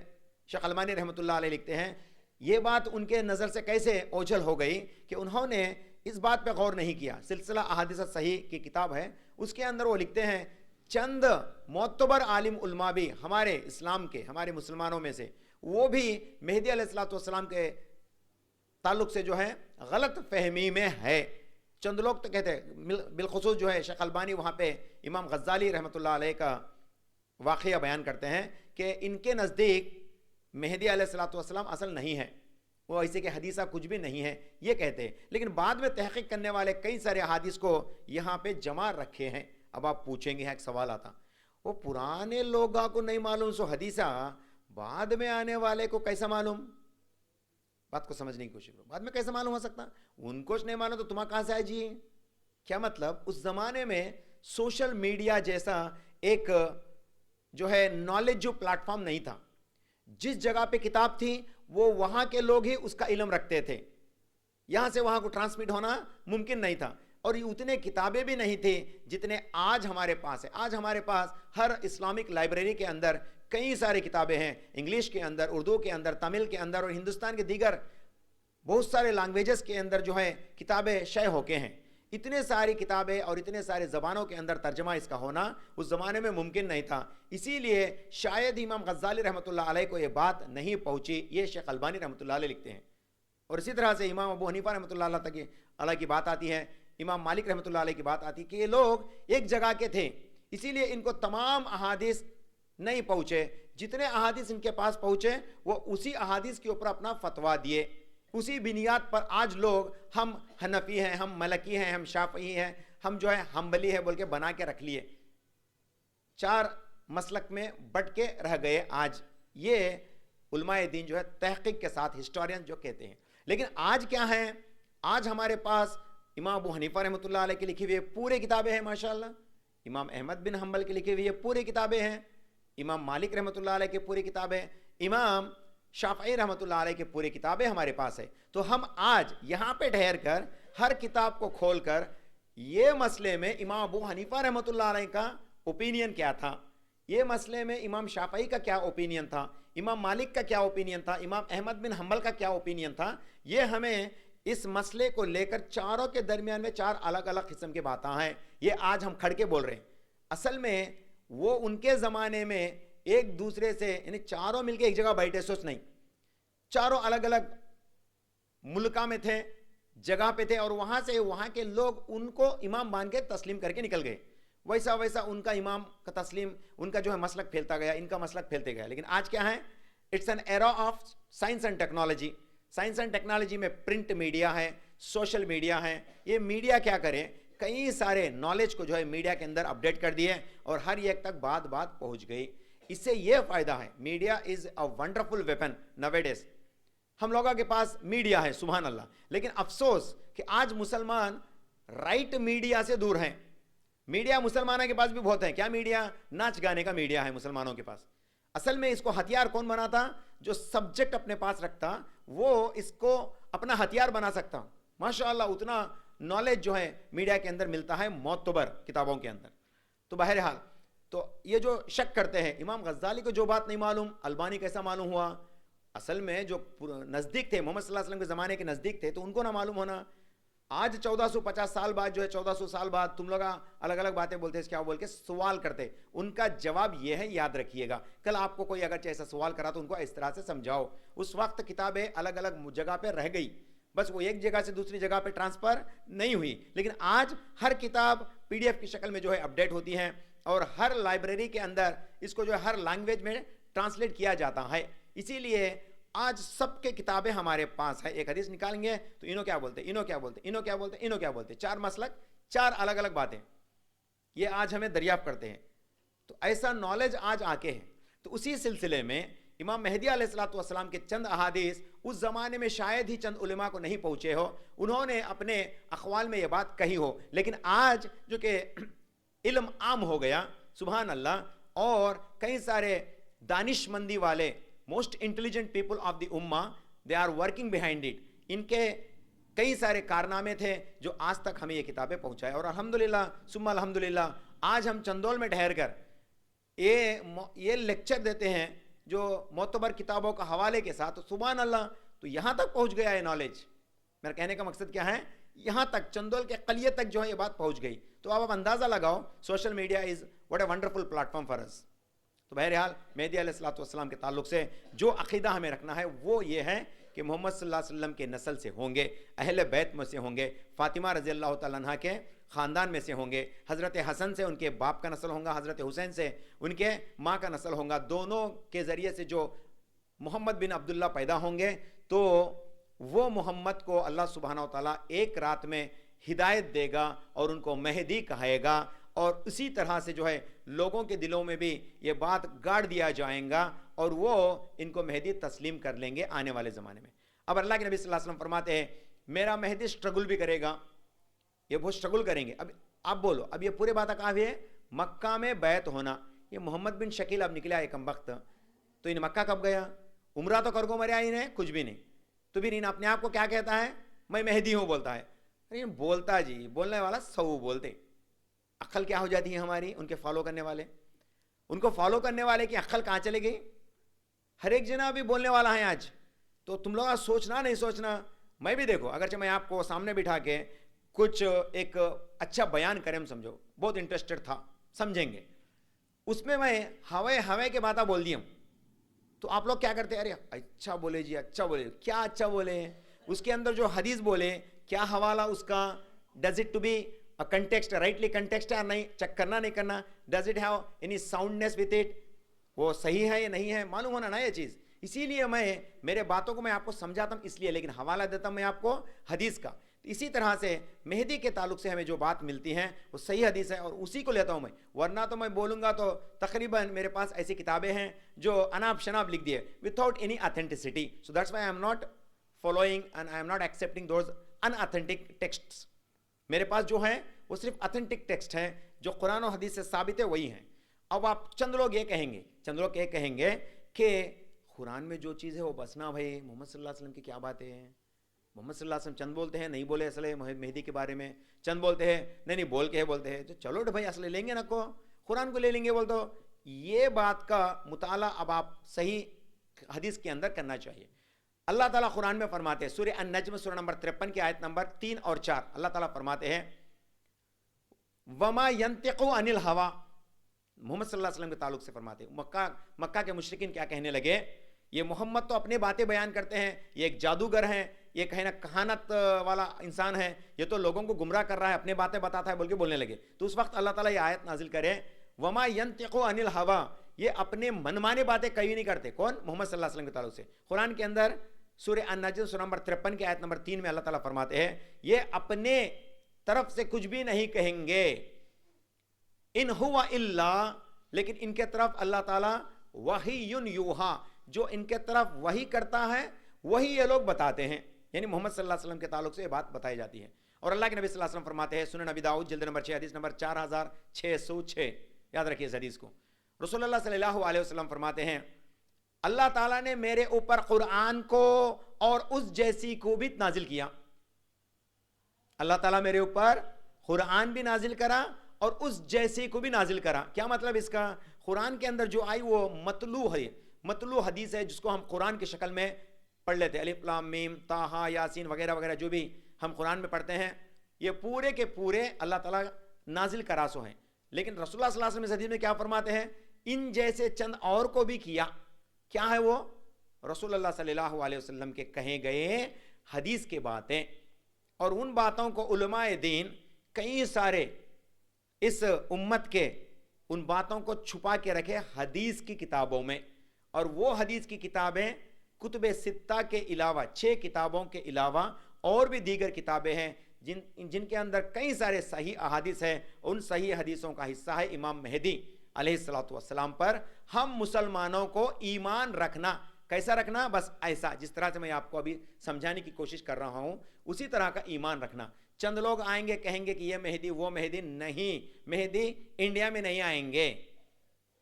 شیخ البانی رحمۃ اللہ علیہ لکھتے ہیں, یہ بات ان کے نظر سے کیسے اوجھل ہو گئی کہ انہوں نے اس بات پہ غور نہیں کیا. سلسلہ احادیث صحیح کی کتاب ہے, اس کے اندر وہ لکھتے ہیں چند معتبر عالم علماء بھی ہمارے اسلام کے, ہمارے مسلمانوں میں سے, وہ بھی مہدی علیہ الصلوۃ والسلام کے تعلق سے جو ہے غلط فہمی میں ہے. چند لوگ تو کہتے ہیں, بالخصوص جو ہے شیخ البانی وہاں پہ امام غزالی رحمۃ اللہ علیہ کا واقعہ بیان کرتے ہیں کہ ان کے نزدیک مہدی علیہ الصلوۃ والسلام اصل نہیں ہے, وہ ایسے کہ حدیثہ کچھ بھی نہیں ہے یہ کہتے ہیں. لیکن بعد میں تحقیق کرنے والے کئی سارے احادیث کو یہاں پہ جمع رکھے ہیں. اب آپ پوچھیں گے, ایک سوال آتا, وہ پرانے لوگوں کو نہیں معلوم سو حدیثہ بعد میں آنے والے کو کیسا معلوم؟ بات کو سمجھنے کی کوشش کرو. بعد میں کیسے معلوم ہو سکتا؟ ان کو نہیں معلوم تو تمہیں کہاں سے آئے جی؟ کیا مطلب؟ اس زمانے میں سوشل میڈیا جیسا ایک جو ہے نالج جو پلیٹ فارم نہیں تھا. جس جگہ پہ کتاب تھی وہ وہاں کے لوگ ہی اس کا علم رکھتے تھے, یہاں سے وہاں کو ٹرانسمٹ ہونا ممکن نہیں تھا. اور یہ اتنے کتابیں بھی نہیں تھی جتنے آج ہمارے پاس ہے. آج ہمارے پاس ہر اسلامک لائبریری کے اندر کئی ساری کتابیں ہیں, انگلش کے اندر, اردو کے اندر, تمل کے اندر, اور ہندوستان کے دیگر بہت سارے لینگویجز کے اندر جو ہے کتابیں شائع ہو کے ہیں. اتنے ساری کتابیں اور اتنے سارے زبانوں کے اندر ترجمہ اس کا ہونا اس زمانے میں ممکن نہیں تھا. اسی لیے شاید امام غزالی رحمۃ اللہ علیہ کو یہ بات نہیں پہنچی. یہ شیخ البانی رحمۃ اللہ علیہ لکھتے ہیں. اور اسی طرح سے امام ابو حنیفہ رحمۃ اللہ علیہ کی بات آتی ہے, امام مالک رحمۃ اللہ علیہ کی بات آتی ہے کہ یہ لوگ ایک جگہ کے تھے, اسی لیے ان کو تمام احادیث نہیں پہنچے. جتنے احادیث ان کے پاس پہنچے وہ اسی احادیث کے اوپر اپنا فتویٰ دیے. اسی بنیاد پر آج لوگ ہم حنفی ہیں, ہم ملکی ہیں, ہم شافعی ہیں, ہم جو ہے حنبلی ہے بول کے بنا کے رکھ لیے, 4 مسلک میں بٹ کے رہ گئے. آج یہ علماء دین جو ہے تحقیق کے ساتھ ہسٹورین جو کہتے ہیں. لیکن آج کیا ہے؟ آج ہمارے پاس امام ابو حنیفہ رحمۃ اللہ علیہ کی لکھی ہوئی پورے کتابیں ہیں ماشاءاللہ, امام احمد بن حنبل کی لکھی ہوئی پورے کتابیں ہیں, امام مالک رحمۃ اللہ علیہ کی پوری کتابیں, امام شافعی رحمۃ اللہ علیہ کی پوری کتابیں ہمارے پاس ہے. تو ہم آج یہاں پہ ٹھہر کر ہر کتاب کو کھول کر یہ مسئلے میں امام ابو حنیفہ رحمۃ اللہ علیہ کا اوپینین کیا تھا, یہ مسئلے میں امام شافعی کا کیا اوپینین تھا, امام مالک کا کیا اوپینین تھا, امام احمد بن حنبل کا کیا اوپینین تھا, یہ ہمیں اس مسئلے کو لے کر چاروں کے درمیان میں 4 الگ الگ قسم کی باتیں ہیں. یہ آج ہم کھڑ کے بول رہے ہیں. اصل میں وہ ان کے زمانے میں ایک دوسرے سے یعنی چاروں مل کے ایک جگہ بیٹھے, سوچ نہیں, چاروں الگ الگ ملکہ میں تھے, جگہ پہ تھے, اور وہاں سے وہاں کے لوگ ان کو امام مان کے تسلیم کر کے نکل گئے. ویسا ویسا ان کا امام کا تسلیم, ان کا جو ہے مسلک پھیلتا گیا, ان کا مسلک پھیلتے گیا. لیکن آج کیا ہے؟ It's an era of science and technology. Science and technology میں پرنٹ میڈیا ہے, سوشل میڈیا ہے. یہ میڈیا کیا کرے, کئی سارے نالج کو جو ہے میڈیا کے اندر اپڈیٹ کر دیے اور ہر ایک تک بات پہنچ گئی. اس سے یہ فائدہ ہے, media is a wonderful weapon nowadays. ہم لوگوں کے پاس میڈیا ہے سبحان اللہ, لیکن افسوس کہ آج مسلمان رائٹ میڈیا سے دور ہیں. میڈیا مسلمانوں کے پاس بھی بہت ہے. کیا میڈیا؟ ناچ گانے کا میڈیا ہے مسلمانوں کے پاس. اصل میں اس کو ہتھیار کون بناتا؟ جو سبجیکٹ اپنے پاس رکھتا وہ اس کو اپنا ہتھیار بنا سکتا. ماشاءاللہ اتنا نالج جو ہے میڈیا کے اندر ملتا ہے معتبر کتابوں کے اندر. تو بہرحال تو یہ جو شک کرتے ہیں امام غزالی کو جو بات نہیں معلوم البانی کیسا معلوم ہوا؟ اصل میں جو نزدیک تھے محمد صلی اللہ علیہ وسلم کے زمانے کے نزدیک تھے تو ان کو نہ معلوم ہونا. آج 1450 سال بعد جو ہے 1400 سال بعد تم لوگ الگ الگ باتیں بولتے ہیں کیا بول کے سوال کرتے. ان کا جواب یہ ہے, یاد رکھیے گا کل آپ کو کوئی اگر ایسا سوال کرا تو ان کو اس طرح سے سمجھاؤ. اس وقت کتابیں الگ الگ جگہ پہ رہ گئی, بس وہ ایک جگہ سے دوسری جگہ پہ ٹرانسفر نہیں ہوئی. لیکن آج ہر کتاب پی ڈی ایف کی شکل میں جو ہے اپڈیٹ ہوتی ہیں اور ہر لائبریری کے اندر اس کو جو ہے ہر لینگویج میں ٹرانسلیٹ کیا جاتا ہے. اسی لیے آج سب کے کتابیں ہمارے پاس ہے. ایک حدیث نکالیں گے تو انہوں کیا بولتے, انہوں کیا بولتے, انہوں کیا بولتے, انہوں کیا بولتے, 4 مسلک 4 الگ الگ باتیں, یہ آج ہمیں دریافت کرتے ہیں. تو ایسا نالج آج آ کے ہے. تو اسی سلسلے میں امام مہدی علیہ الصلوۃ والسلام کے چند احادیث اس زمانے میں شاید ہی چند علماء کو نہیں پہنچے ہو, انہوں نے اپنے اقوال میں یہ بات کہی ہو. لیکن آج جو کہ علم عام ہو گیا سبحان اللہ, اور کئی سارے دانش مندی والے most intelligent people of the امہ they are working behind it. ان کے کئی سارے کارنامے تھے جو آج تک ہمیں یہ کتابیں پہنچائے. اور الحمدللہ ثم الحمدللہ آج ہم چندول میں ٹھہر کر یہ لیکچر دیتے ہیں جو معتبر کتابوں کا حوالے کے ساتھ. سبحان اللہ, تو یہاں تک پہنچ گیا ہے نالج. میرا کہنے کا مقصد کیا ہے, یہاں تک چندول کے قلیے تک جو ہے یہ بات پہنچ گئی. تو آپ اندازہ لگاؤ social media is what a wonderful platform for us. تو بہرحال مہدی علیہ الصلوۃ والسلام کے تعلق سے جو عقیدہ ہمیں رکھنا ہے وہ یہ ہے کہ محمد صلی اللہ علیہ وسلم کے نسل سے ہوں گے, اہل بیت میں سے ہوں گے, فاطمہ رضی اللہ تعالیٰ عنہ کے خاندان میں سے ہوں گے, حضرت حسن سے ان کے باپ کا نسل ہوگا, حضرت حسین سے ان کے ماں کا نسل ہوگا. دونوں کے ذریعے سے جو محمد بن عبداللہ پیدا ہوں گے تو وہ محمد کو اللہ سبحانہ و تعالیٰ ایک رات میں ہدایت دے گا اور ان کو مہدی کہے گا. اور اسی طرح سے جو ہے لوگوں کے دلوں میں بھی یہ بات گاڑ دیا جائیں گا اور وہ ان کو مہدی تسلیم کر لیں گے آنے والے زمانے میں. اب اللہ کے نبی صلی اللہ علیہ وسلم فرماتے ہیں میرا مہدی سٹرگل بھی کرے گا, یہ بہت سٹرگل کریں گے. اب آپ بولو, اب یہ پورے بات کہاں ہے؟ مکہ میں بیعت ہونا. یہ محمد بن شکیل اب نکلا ایک وقت, تو ان مکہ کب گیا؟ عمرہ تو کرگو مریا انہیں کچھ بھی نہیں. تو پھر ان اپنے آپ کو کیا کہتا ہے؟ میں مہدی ہوں بولتا ہے. ارے بولتا جی, بولنے والا سو بولتے. عقل کیا ہو جاتی ہے ہماری ان کے فالو کرنے والے, ان کو فالو کرنے والے کی عقل کہاں چلے گئی؟ ہر ایک جنا بھی بولنے والا ہے آج. تو تم لوگ سوچنا نہیں سوچنا, میں بھی دیکھو اگرچہ میں آپ کو سامنے بٹھا کے کچھ ایک اچھا بیان کریں, سمجھو بہت انٹرسٹڈ تھا, سمجھیں گے, اس میں ہوے کے باتیں بول دی ہوں تو آپ لوگ کیا کرتے ہیں؟ ارے اچھا بولے جی, اچھا بولے. کیا اچھا بولے؟ اس کے اندر جو حدیث بولے کیا حوالہ اس کا, does it to be context, rightly context ہے نہیں, چیک کرنا نہیں کرنا, does it have any soundness with it, وہ صحیح ہے یا نہیں ہے, معلوم ہونا نا یہ چیز. اسی لیے میں میرے باتوں کو میں آپ کو سمجھاتا ہوں اس لیے, لیکن حوالہ دیتا ہوں میں آپ کو حدیث کا. اسی طرح سے مہدی کے تعلق سے ہمیں جو بات ملتی ہیں وہ صحیح حدیث ہے اور اسی کو لیتا ہوں میں, ورنہ تو میں بولوں گا تو تقریباً میرے پاس ایسی کتابیں ہیں جو اناب شناب لکھ دیے without any authenticity. So that's why I am not following and I am not accepting those unauthentic texts. میرے پاس جو ہیں وہ صرف اتھینٹک ٹیکسٹ ہیں جو قرآن و حدیث سے ثابت ہے, وہی ہیں. اب آپ چند لوگ یہ کہیں گے کہ قرآن میں جو چیز ہے وہ بس نا بھائی, محمد صلی اللہ علیہ وسلم کی کیا باتیں ہیں, محمد صلی اللہ علیہ وسلم چند بولتے ہیں نہیں بولے اصل مہدی کے بارے میں, چند بولتے ہیں نہیں بول کے بولتے ہیں, تو چلو بھائی اصل لیں گے نا, کو قرآن کو لے لیں گے بول دو. یہ بات کا مطالعہ اب آپ صحیح حدیث کے اندر کرنا چاہیے. اللہ تعالیٰ قرآن میں فرماتے ہیں سورہ النجم سورہ نمبر 53 کی آیت نمبر 3 اور 4, اللہ تعالیٰ فرماتے ہیں وما ينطق عن الهوى. محمد صلی اللہ علیہ وسلم کے تعلق سے فرماتے ہیں مکہ کے مشرکین کیا کہنے لگے, یہ محمد تو اپنے باتیں بیان کرتے ہیں, یہ ایک جادوگر ہیں, یہ کہنا کہانت والا انسان ہے, یہ تو لوگوں کو گمراہ کر رہا ہے, اپنے باتیں بتاتا ہے بول کے بولنے لگے. تو اس وقت اللہ تعالیٰ یہ آیت نازل کرے وما ينطق عن الهوى, یہ اپنے منمانے باتیں کبھی نہیں کرتے. کون؟ محمد صلی اللہ علیہ وسلم کے تعلق سے. قرآن کے اندر سورہ النجم سورہ نمبر 53 کی آیت نمبر 3 میں اللہ تعالیٰ فرماتے ہیں یہ اپنے طرف سے کچھ بھی نہیں کہیں گے, ان ہوا الا, لیکن ان کے طرف اللہ تعالیٰ وحی یوحا, جو ان کے طرف وحی کرتا ہے وہی یہ لوگ بتاتے ہیں. یعنی محمد صلی اللہ علیہ وسلم کے تعلق سے یہ بات بتائی جاتی ہے. اور اللہ کے نبی صلی اللہ علیہ وسلم فرماتے ہیں، سنن ابی داؤد جلد نمبر 6 حدیث نمبر 4606، یاد رکھیے اس حدیث کو، رسول اللہ صلی اللہ علیہ وسلم فرماتے ہیں اللہ تعالیٰ نے میرے اوپر قرآن کو اور اس جیسی کو بھی نازل کیا. اللہ تعالیٰ میرے اوپر قرآن بھی نازل کرا اور اس جیسی کو بھی نازل کرا. کیا مطلب اس کا؟ قرآن کے اندر جو آئی وہ مطلوع ہے، مطلوع حدیث ہے جس کو ہم قرآن کی شکل میں پڑھ لیتے ہیں، الف لام میم طٰہٰ یاسین وغیرہ وغیرہ جو بھی ہم قرآن میں پڑھتے ہیں، یہ پورے کے پورے اللہ تعالیٰ نازل کرا سو ہیں. لیکن رسول اللہ صلی اللہ علیہ وسلم اس حدیث میں کیا فرماتے ہیں؟ ان جیسے چند اور کو بھی کیا. کیا ہے وہ؟ رسول اللہ صلی اللہ علیہ وسلم کے کہے گئے حدیث کے باتیں، اور ان باتوں کو علماء دین کئی سارے اس امت کے ان باتوں کو چھپا کے رکھے حدیث کی کتابوں میں. اور وہ حدیث کی کتابیں کتب ستہ کے علاوہ 6 کتابوں کے علاوہ اور بھی دیگر کتابیں ہیں جن کے اندر کئی سارے صحیح احادیث ہیں. ان صحیح حدیثوں کا حصہ ہے امام مہدی علیہ الصلوۃ والسلام پر ہم مسلمانوں کو ایمان رکھنا. کیسا رکھنا؟ بس ایسا جس طرح سے میں آپ کو ابھی سمجھانے کی کوشش کر رہا ہوں اسی طرح کا ایمان رکھنا. چند لوگ آئیں گے کہیں گے کہ یہ مہدی وہ مہدی نہیں. مہدی انڈیا میں نہیں آئیں گے،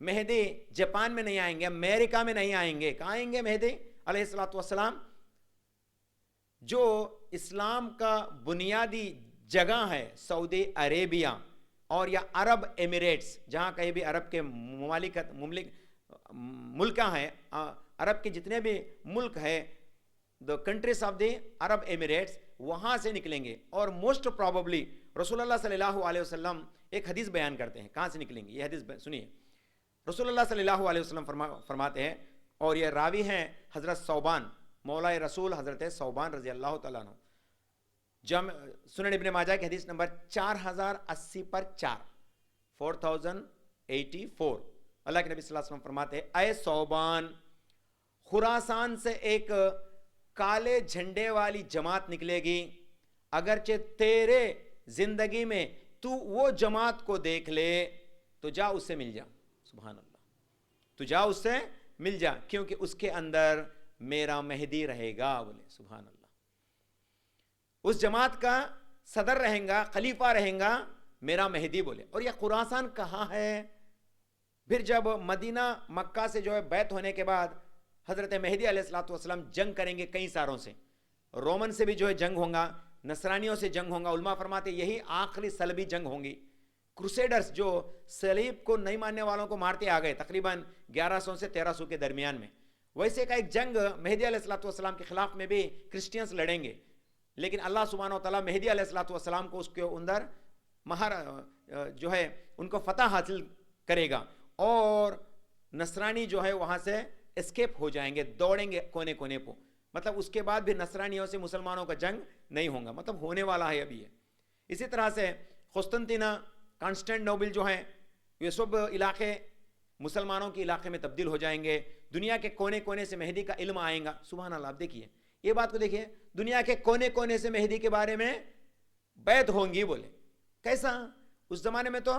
مہدی جاپان میں نہیں آئیں گے، امریکہ میں نہیں آئیں گے. کہاں آئیں گے مہدی علیہ الصلوۃ والسلام؟ جو اسلام کا بنیادی جگہ ہے سعودی عربیہ اور یا عرب ایمریٹس، جہاں کہیں بھی عرب کے ملک ہیں، عرب کے جتنے بھی ملک ہیں، the countries of the Arab Emirates, وہاں سے نکلیں گے. اور موسٹ پروبیبلی رسول اللہ صلی اللہ علیہ وسلم ایک حدیث بیان کرتے ہیں کہاں سے نکلیں گے. یہ حدیث سنیے، رسول اللہ صلی اللہ علیہ وسلم فرماتے ہیں، اور یہ راوی ہیں حضرت ثوبان، مولا رسول حضرت ثوبان رضی اللہ تعالیٰ عنہ. سنن ابن ماجہ کی حدیث نمبر 4080 پر 4084. اللہ کے نبی صلی اللہ علیہ وسلم فرماتے ہیں، اے ثوبان، خراسان سے ایک کالے جھنڈے والی جماعت نکلے گی، اگرچہ تیرے زندگی میں تو وہ جماعت کو دیکھ لے تو جا اس سے مل جا. سبحان اللہ، تو جا اس سے مل جا کیونکہ اس کے اندر میرا مہدی رہے گا. بولے سبحان اللہ، اس جماعت کا صدر رہیں گا، خلیفہ رہیں گا میرا مہدی. بولے اور یہ خراسان کہاں ہے؟ پھر جب مدینہ مکہ سے جو ہے بیعت ہونے کے بعد حضرت مہدی علیہ الصلوۃ والسلام جنگ کریں گے کئی ساروں سے، رومن سے بھی جو ہے جنگ ہوگا، نصرانیوں سے جنگ ہوگا. علماء فرماتے یہی آخری صلیبی جنگ ہوں گی. کروسیڈرز جو صلیب کو نہیں ماننے والوں کو مارتے آ گئے تقریباً 1100 سے 1300 کے درمیان میں، ویسے کا ایک جنگ مہدی علیہ الصلوۃ والسلام کے خلاف میں بھی کرسچینز لڑیں گے. لیکن اللہ سبحانہ و تعالیٰ مہدی علیہ الصلوۃ والسلام کو اس کے اندر جو ہے ان کو فتح حاصل کرے گا، اور نصرانی جو ہے وہاں سے اسکیپ ہو جائیں گے، دوڑیں گے کونے کونے پہ. مطلب اس کے بعد بھی نصرانیوں سے مسلمانوں کا جنگ نہیں ہوگا، مطلب ہونے والا ہے ابھی ہے. اسی طرح سے قسطنطینہ، کانسٹینٹنوبل جو ہیں، یہ سب علاقے مسلمانوں کے علاقے میں تبدیل ہو جائیں گے. دنیا کے کونے کونے سے مہدی کا علم آئے گا. سبحان اللہ. آپ دیکھیے یہ بات کو دیکھیے، دنیا کے کونے کونے سے مہدی کے بارے میں بیعت ہوں گی. بولے کیسا؟ اس زمانے میں تو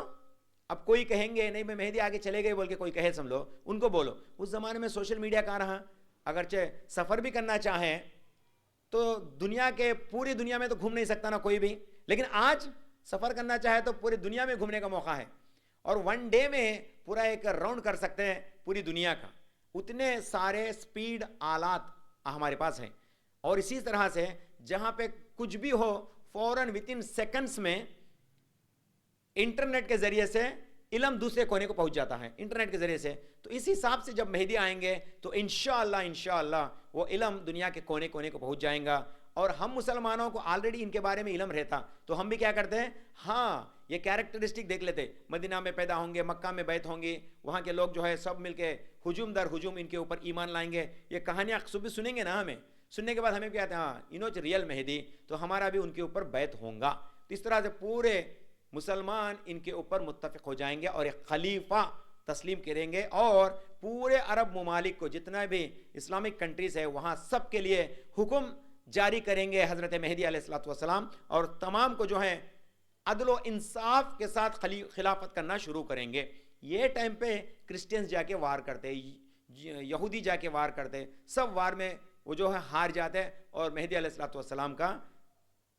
اب کوئی کہیں گے نہیں میں مہدی آگے چلے گئے بول کے کوئی کہے سمجھو ان کو بولو. اس زمانے میں سوشل میڈیا کہاں رہا؟ اگرچہ سفر بھی کرنا چاہیں تو دنیا کے پوری دنیا میں تو گھوم نہیں سکتا نا کوئی بھی، لیکن آج سفر کرنا چاہے تو پوری دنیا میں گھومنے کا موقع ہے، اور ون ڈے میں پورا ایک راؤنڈ کر سکتے ہیں پوری دنیا کا. اتنے سارے سپیڈ آلات ہمارے پاس ہیں. اور اسی طرح سے جہاں پہ کچھ بھی ہو فوراً ود ان سیکنڈس میں انٹرنیٹ کے ذریعے سے علم دوسرے کونے کو پہنچ جاتا ہے انٹرنیٹ کے ذریعے سے. تو اس حساب سے جب مہدی آئیں گے تو انشاءاللہ وہ علم دنیا کے کونے کونے کو پہنچ جائیں گا. اور ہم مسلمانوں کو آلریڈی ان کے بارے میں علم رہتا تو ہم بھی کیا کرتے ہیں، ہاں یہ کیریکٹرسٹک دیکھ لیتے، مدینہ میں پیدا ہوں گے، مکہ میں بیعت ہوں گی، وہاں کے لوگ جو ہے سب مل کے ہجوم در ہجوم ان کے اوپر ایمان لائیں گے. یہ کہانیاں صبح سنیں گے نا، ہمیں سننے کے بعد ہمیں کیا کہتے ہیں، ہاں انوچ ریئل مہدی، تو ہمارا بھی ان کے اوپر بیعت ہوگا. تو اس طرح سے پورے مسلمان ان کے اوپر متفق ہو جائیں گے اور ایک خلیفہ تسلیم کریں گے، اور پورے عرب ممالک کو جتنا بھی اسلامک کنٹریز ہے وہاں سب کے لیے حکم جاری کریں گے حضرت مہدی علیہ الصلوۃ والسلام، اور تمام کو جو ہے عدل و انصاف کے ساتھ خلافت کرنا شروع کریں گے. یہ ٹائم پہ کرسچنز جا کے وار کرتے، یہودی جا کے وار کرتے، سب وار میں وہ جو ہے ہار جاتے اور مہدی علیہ الصلوۃ والسلام کا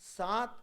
7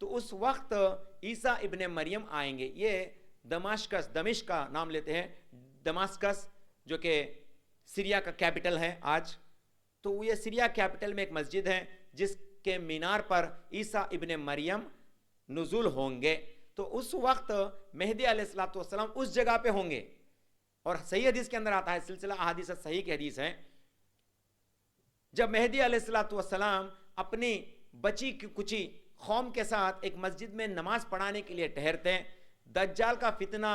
تو اس وقت عیسیٰ ابن مریم آئیں گے. یہ دمشق کا نام لیتے ہیں, دماسکس جو کہ سیریا کا کیپٹل ہے آج. تو یہ سیریا کیپٹل میں ایک مسجد ہے جس کے مینار پر عیسیٰ ابن مریم نزول ہوں گے. تو اس وقت مہدی علیہ السلام اس جگہ پہ ہوں گے. اور صحیح حدیث کے اندر آتا ہے, سلسلہ احادیث صحیح کی حدیث ہے, جب مہدی علیہ السلام اپنی بچی کچی قوم کے ساتھ ایک مسجد میں نماز پڑھانے کے لیے ٹھہرتے ہیں, دجال کا فتنہ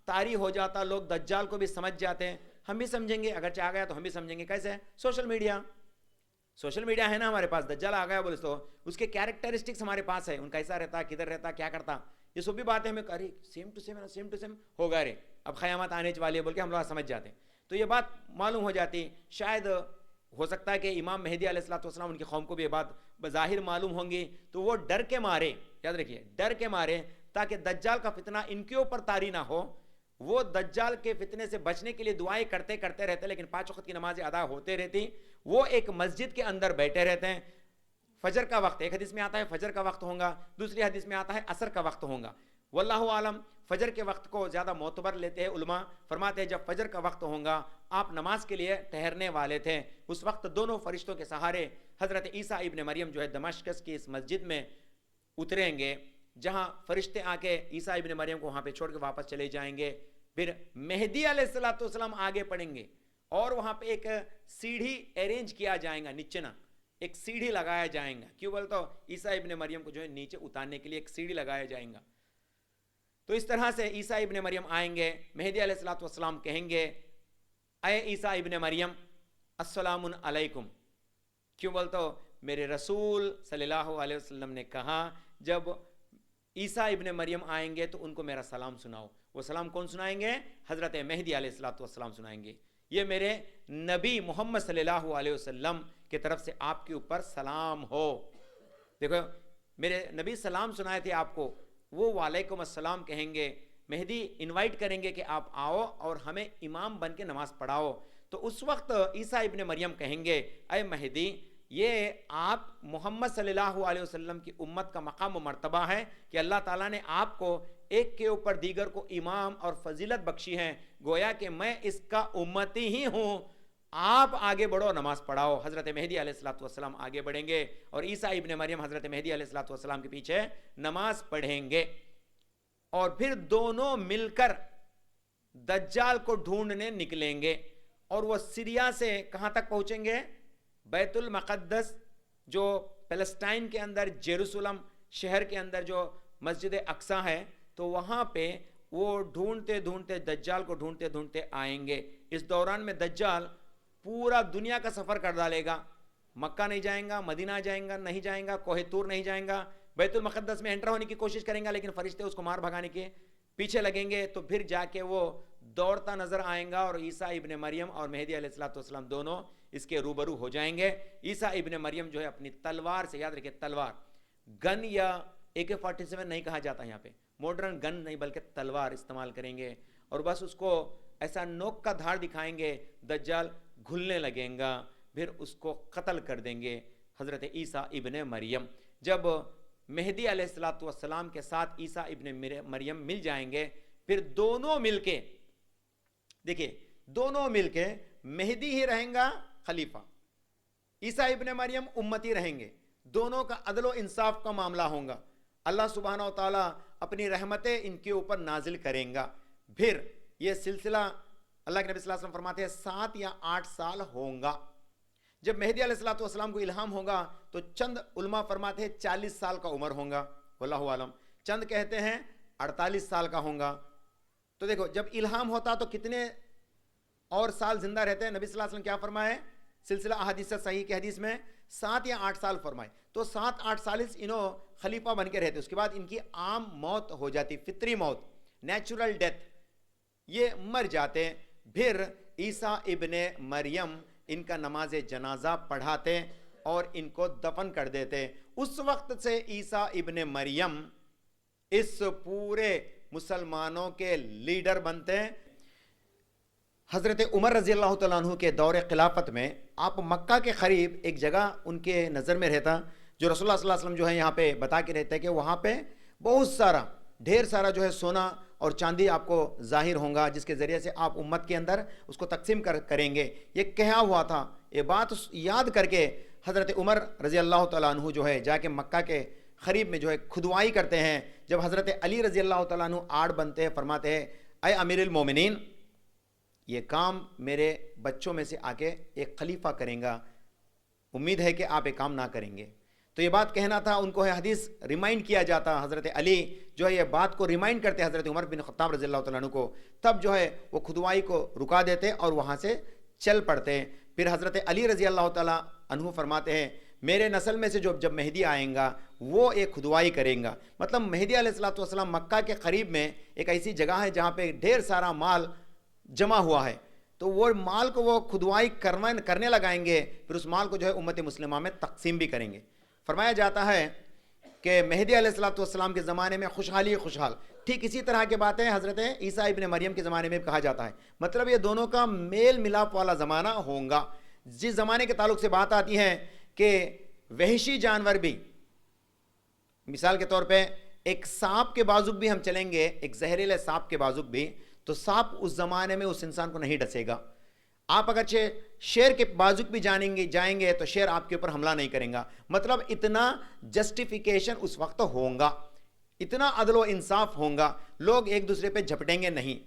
طاری ہو جاتا, لوگ دجال کو بھی سمجھ جاتے ہیں. ہم بھی سمجھیں گے, اگرچہ آ گیا تو ہم بھی سمجھیں گے. کیسے؟ سوشل میڈیا ہے نا ہمارے پاس. دجال آ گیا بولے تو اس کے کیریکٹرسٹکس ہمارے پاس ہے, ان کا ایسا رہتا, کدھر رہتا, کیا کرتا, یہ سب بھی باتیں ہمیں ارے سیم ٹو سیم ہوگا, رے اب قیامت آنے والی ہے بول کے ہم لوگ سمجھ جاتے ہیں. تو یہ بات معلوم ہو جاتی. شاید ہو سکتا ہے کہ امام مہدی علیہ السلام ان کی قوم کو بھی یہ بات بظاہر معلوم ہوں گی, تو وہ ڈر کے مارے, یاد رکھیے ڈر کے مارے, تاکہ دجال کا فتنہ ان کے اوپر طاری نہ ہو. وہ دجال کے فتنے سے بچنے کے لیے دعائیں کرتے رہتے, لیکن 5 وقت کی نمازیں ادا ہوتے رہتی. وہ ایک مسجد کے اندر بیٹھے رہتے ہیں. فجر کا وقت, ایک حدیث میں آتا ہے فجر کا وقت ہوگا, دوسری حدیث میں آتا ہے عصر کا وقت ہوگا. واللہ عالم فجر کے وقت کو زیادہ معتبر لیتے ہیں علماء. فرماتے ہیں جب فجر کا وقت ہوگا آپ نماز کے لیے ٹھہرنے والے تھے, اس وقت دونوں فرشتوں کے سہارے حضرت عیسیٰ ابن مریم جو ہے دمشق کی اس مسجد میں اتریں گے, جہاں فرشتے آ کے عیسیٰ ابن مریم کو وہاں پہ چھوڑ کے واپس چلے جائیں گے. پھر مہدی علیہ السلام آگے پڑھیں گے, اور وہاں پہ ایک سیڑھی ارینج کیا جائے گا, نیچے نا ایک سیڑھی لگایا جائے گا. کیوں بولتا ہو؟ عیسیٰ ابن مریم کو جو ہے نیچے اتارنے کے لیے ایک سیڑھی لگایا جائے گا. تو اس طرح سے عیسیٰ ابن مریم آئیں گے. مہدی علیہ السلام کہیں گے اے عیسیٰ ابن مریم السلام علیکم. کیوں بولتا ہو؟ میرے رسول صلی اللہ علیہ وسلم نے کہا جب عیسیٰ ابن مریم آئیں گے تو ان کو میرا سلام سناؤ. وہ سلام کون سنائیں گے؟ حضرت مہدی علیہ السلام سنائیں گے. یہ میرے نبی محمد صلی اللہ علیہ وسلم کی طرف سے آپ کے اوپر سلام ہو. دیکھو میرے نبی سلام سنائے تھے آپ کو, وہ وعلیکم السلام کہیں گے. مہدی انوائٹ کریں گے کہ آپ آؤ اور ہمیں امام بن کے نماز پڑھاؤ. تو اس وقت عیسیٰ ابن مریم کہیں گے اے مہدی, یہ آپ محمد صلی اللہ علیہ وسلم کی امت کا مقام و مرتبہ ہے کہ اللہ تعالیٰ نے آپ کو ایک کے اوپر دیگر کو امام اور فضیلت بخشی ہے, گویا کہ میں اس کا امتی ہی ہوں, آپ آگے بڑھو نماز پڑھاؤ. حضرت مہدی علیہ السلام آگے بڑھیں گے اور عیسیٰ ابن مریم حضرت مہدی علیہ السلام کے پیچھے نماز پڑھیں گے, اور پھر دونوں مل کر دجال کو ڈھونڈنے نکلیں گے. اور وہ سیریا سے کہاں تک پہنچیں گے؟ بیت المقدس جو فلسطین کے اندر جیروسلم شہر کے اندر جو مسجد اقصی ہے, تو وہاں پہ وہ ڈھونڈتے دجال کو ڈھونڈتے آئیں گے. اس دوران میں دجال پورا دنیا کا سفر کر ڈالے گا. مکہ نہیں جائیں گا, مدینہ جائیں گا نہیں جائیں گا, کوہ طور نہیں جائیں گا, بیت المقدس میں انٹر ہونے کی کوشش کریں گا, لیکن فرشتے اس کو مار بھگانے کے پیچھے لگیں گے. تو پھر جا کے وہ دوڑتا نظر آئیں گا, اور عیسیٰ ابن مریم اور مہدی علیہ السلام دونوں اس کے روبرو ہو جائیں گے. عیسیٰ ابن مریم جو ہے اپنی تلوار سے, یاد رکھیں تلوار, گن یا AK-47 نہیں کہا جاتا یہاں پہ, ماڈرن گن نہیں بلکہ تلوار استعمال کریں گے, اور بس اس کو ایسا نوک کا دھار دکھائیں گے, دجال گھلنے لگیں گا, پھر اس کو قتل کر دیں گے حضرت عیسیٰ ابن مریم. جب مہدی علیہ السلام کے ساتھ عیسیٰ ابن مریم مل جائیں گے, پھر دونوں مل کے, دیکھیں دونوں مل کے, مہدی ہی رہیں گا خلیفہ, عیسیٰ ابن مریم امتی رہیں گے. دونوں کا عدل و انصاف کا معاملہ ہوگا. اللہ سبحانہ و تعالیٰ اپنی رحمتیں ان کے اوپر نازل کریں گا. پھر یہ سلسلہ اللہ کے نبی صلی اللہ علیہ وسلم فرماتے ہیں 7 یا 8 سال ہوگا. جب مہدی علیہ السلام کو الہام ہوگا تو چند علماء فرماتے ہیں 40 سال کا عمر ہوگا, واللہ عالم. چند کہتے ہیں 48 سال کا ہوگا. تو دیکھو جب الہام ہوتا تو کتنے اور سال زندہ رہتے ہیں؟ نبی صلی اللہ علیہ وسلم کیا فرمائے سلسلہ احادیث صحیح کی حدیث میں 7 یا 8 سال فرمائے. تو 7-8 سال انہوں خلیفہ بن کے رہتے, اس کے بعد ان کی عام موت ہو جاتی, فطری موت, نیچرل ڈیتھ, یہ مر جاتے. پھر عیسیٰ ابن مریم ان کا نماز جنازہ پڑھاتے اور ان کو دفن کر دیتے. اس وقت سے عیسیٰ ابن مریم اس پورے مسلمانوں کے لیڈر بنتے ہیں. حضرت عمر رضی اللہ تعالیٰ عنہ کے دور خلافت میں آپ مکہ کے قریب ایک جگہ ان کے نظر میں رہتا, جو رسول اللہ صلی اللہ علیہ وسلم جو ہے یہاں پہ بتا کے رہتے ہیں کہ وہاں پہ بہت سارا ڈھیر سارا جو ہے سونا اور چاندی آپ کو ظاہر ہوگا، جس کے ذریعے سے آپ امت کے اندر اس کو تقسیم کریں گے. یہ کہا ہوا تھا. یہ بات یاد کر کے حضرت عمر رضی اللہ تعالیٰ عنہ جو ہے جا کے مکہ کے قریب میں جو ہے کھدوائی کرتے ہیں. جب حضرت علی رضی اللہ تعالیٰ عنہ آڑ بنتے ہیں، فرماتے ہیں اے امیر المومنین، یہ کام میرے بچوں میں سے آ کے ایک خلیفہ کریں گا، امید ہے کہ آپ ایک کام نہ کریں گے. تو یہ بات کہنا تھا، ان کو ہے حدیث ریمائنڈ کیا جاتا. حضرت علی جو ہے یہ بات کو ریمائنڈ کرتے حضرت عمر بن خطاب رضی اللہ تعالیٰ عنہ کو، تب جو ہے وہ کھدوائی کو رکا دیتے اور وہاں سے چل پڑتے. پھر حضرت علی رضی اللہ تعالیٰ عنہ فرماتے ہیں میرے نسل میں سے جب مہدی آئیں گا وہ ایک کھدوائی کریں گا. مطلب مہدی علیہ الصلوۃ والسلام مکہ کے قریب میں ایک ایسی جگہ ہے جہاں پہ ڈھیر سارا مال جمع ہوا ہے، تو وہ مال کو وہ کھدوائی کرنے لگائیں گے، پھر اس مال کو جو ہے امت مسلمہ میں تقسیم بھی کریں گے. فرمایا جاتا ہے کہ مہدی علیہ الصلوۃ والسلام کے زمانے میں خوشحالی خوشحال. ٹھیک اسی طرح کی باتیں حضرت عیسیٰ ابن مریم کے زمانے میں کہا جاتا ہے. مطلب یہ دونوں کا میل ملاپ والا زمانہ ہوگا. جس زمانے کے تعلق سے بات آتی ہے کہ وحشی جانور بھی، مثال کے طور پہ ایک سانپ کے بازوک بھی ہم چلیں گے، ایک زہریلے سانپ کے بازوک بھی، تو سانپ اس زمانے میں اس انسان کو نہیں ڈسے گا. آپ اگرچہ شیر کے بازوک بھی جائیں گے تو شیر آپ کے اوپر حملہ نہیں کریں گا. مطلب اتنا جسٹیفیکیشن اس وقت ہوگا، اتنا عدل و انصاف ہوگا، لوگ ایک دوسرے پہ جھپٹیں گے نہیں.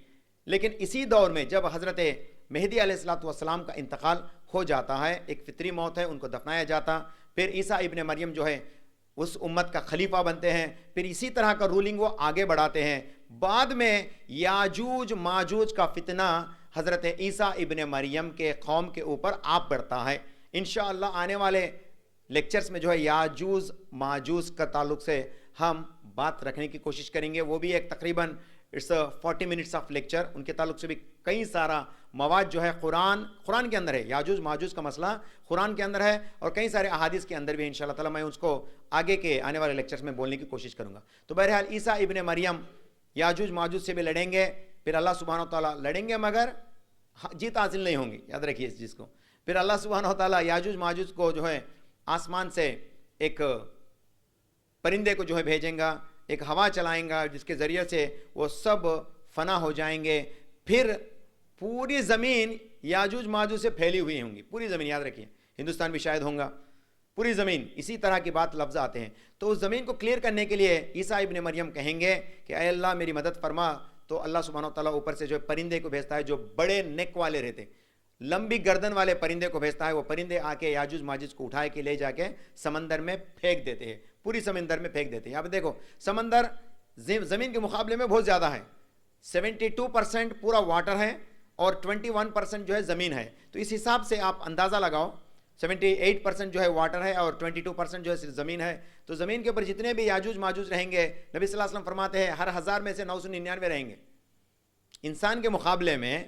لیکن اسی دور میں جب حضرت مہدی علیہ الصلوۃ والسلام کا انتقال ہو جاتا ہے، ایک فطری موت ہے، ان کو دفنایا جاتا، پھر عیسیٰ ابن مریم جو ہے اس امت کا خلیفہ بنتے ہیں. پھر اسی طرح کا رولنگ وہ آگے بڑھاتے ہیں. بعد میں یاجوج ماجوج کا فتنہ حضرت عیسیٰ ابن مریم کے قوم کے اوپر آپ بڑھتا ہے. انشاءاللہ آنے والے لیکچرز میں جو ہے یاجوج ماجوج کا تعلق سے ہم بات رکھنے کی کوشش کریں گے. وہ بھی ایک تقریباً 40 منٹس آف لیکچر، ان کے تعلق سے بھی کئی سارا مواد جو ہے قرآن کے اندر ہے. یاجوج ماجوج کا مسئلہ قرآن کے اندر ہے اور کئی سارے احادیث کے اندر بھی. انشاءاللہ تعالی میں اس کو آگے کے آنے والے لیکچرز میں بولنے کی کوشش کروں گا. تو بہرحال عیسیٰ ابن مریم یاجوج ماجوج سے بھی لڑیں گے، پھر اللہ سبحانہ وتعالیٰ لڑیں گے مگر جیت حاصل نہیں ہوں گی، یاد رکھیے اس چیز کو. پھر اللہ سبحانہ وتعالیٰ یاجوج ماجوج کو جو ہے آسمان سے ایک پرندے کو جو ہے بھیجیں گا، ایک ہوا چلائیں گا جس کے ذریعے سے وہ سب فنا ہو جائیں گے. پھر پوری زمین یاجوج ماجوج سے پھیلی ہوئی ہوں گی، پوری زمین، یاد رکھیے ہندوستان بھی شاید ہوگا، پوری زمین. اسی طرح کی بات لفظ آتے ہیں. تو اس زمین کو کلیئر کرنے کے لیے عیسیٰ ابن مریم کہیں گے کہ اے اللہ میری مدد فرما. تو اللہ سبحانہ وتعالیٰ اوپر سے جو ہے پرندے کو بھیجتا ہے جو بڑے نیک والے رہتے، لمبی گردن والے پرندے کو بھیجتا ہے. وہ پرندے آ کے یاجوج ماجوج کو اٹھائے کے لے جا کے سمندر میں پھینک دیتے ہیں، پوری سمندر میں پھینک دیتے ہیں. اب دیکھو سمندر زمین کے مقابلے میں بہت زیادہ ہے. 72% پورا واٹر ہے اور 21% جو ہے زمین ہے. تو اس حساب سے آپ اندازہ لگاؤ، 78% جو ہے واٹر ہے اور 22% جو ہے صرف زمین ہے. تو زمین کے اوپر جتنے بھی یاجوج ماجوج رہیں گے، نبی صلی اللہ علیہ وسلم فرماتے ہیں ہر 1000 میں سے 999 رہیں گے. انسان کے مقابلے میں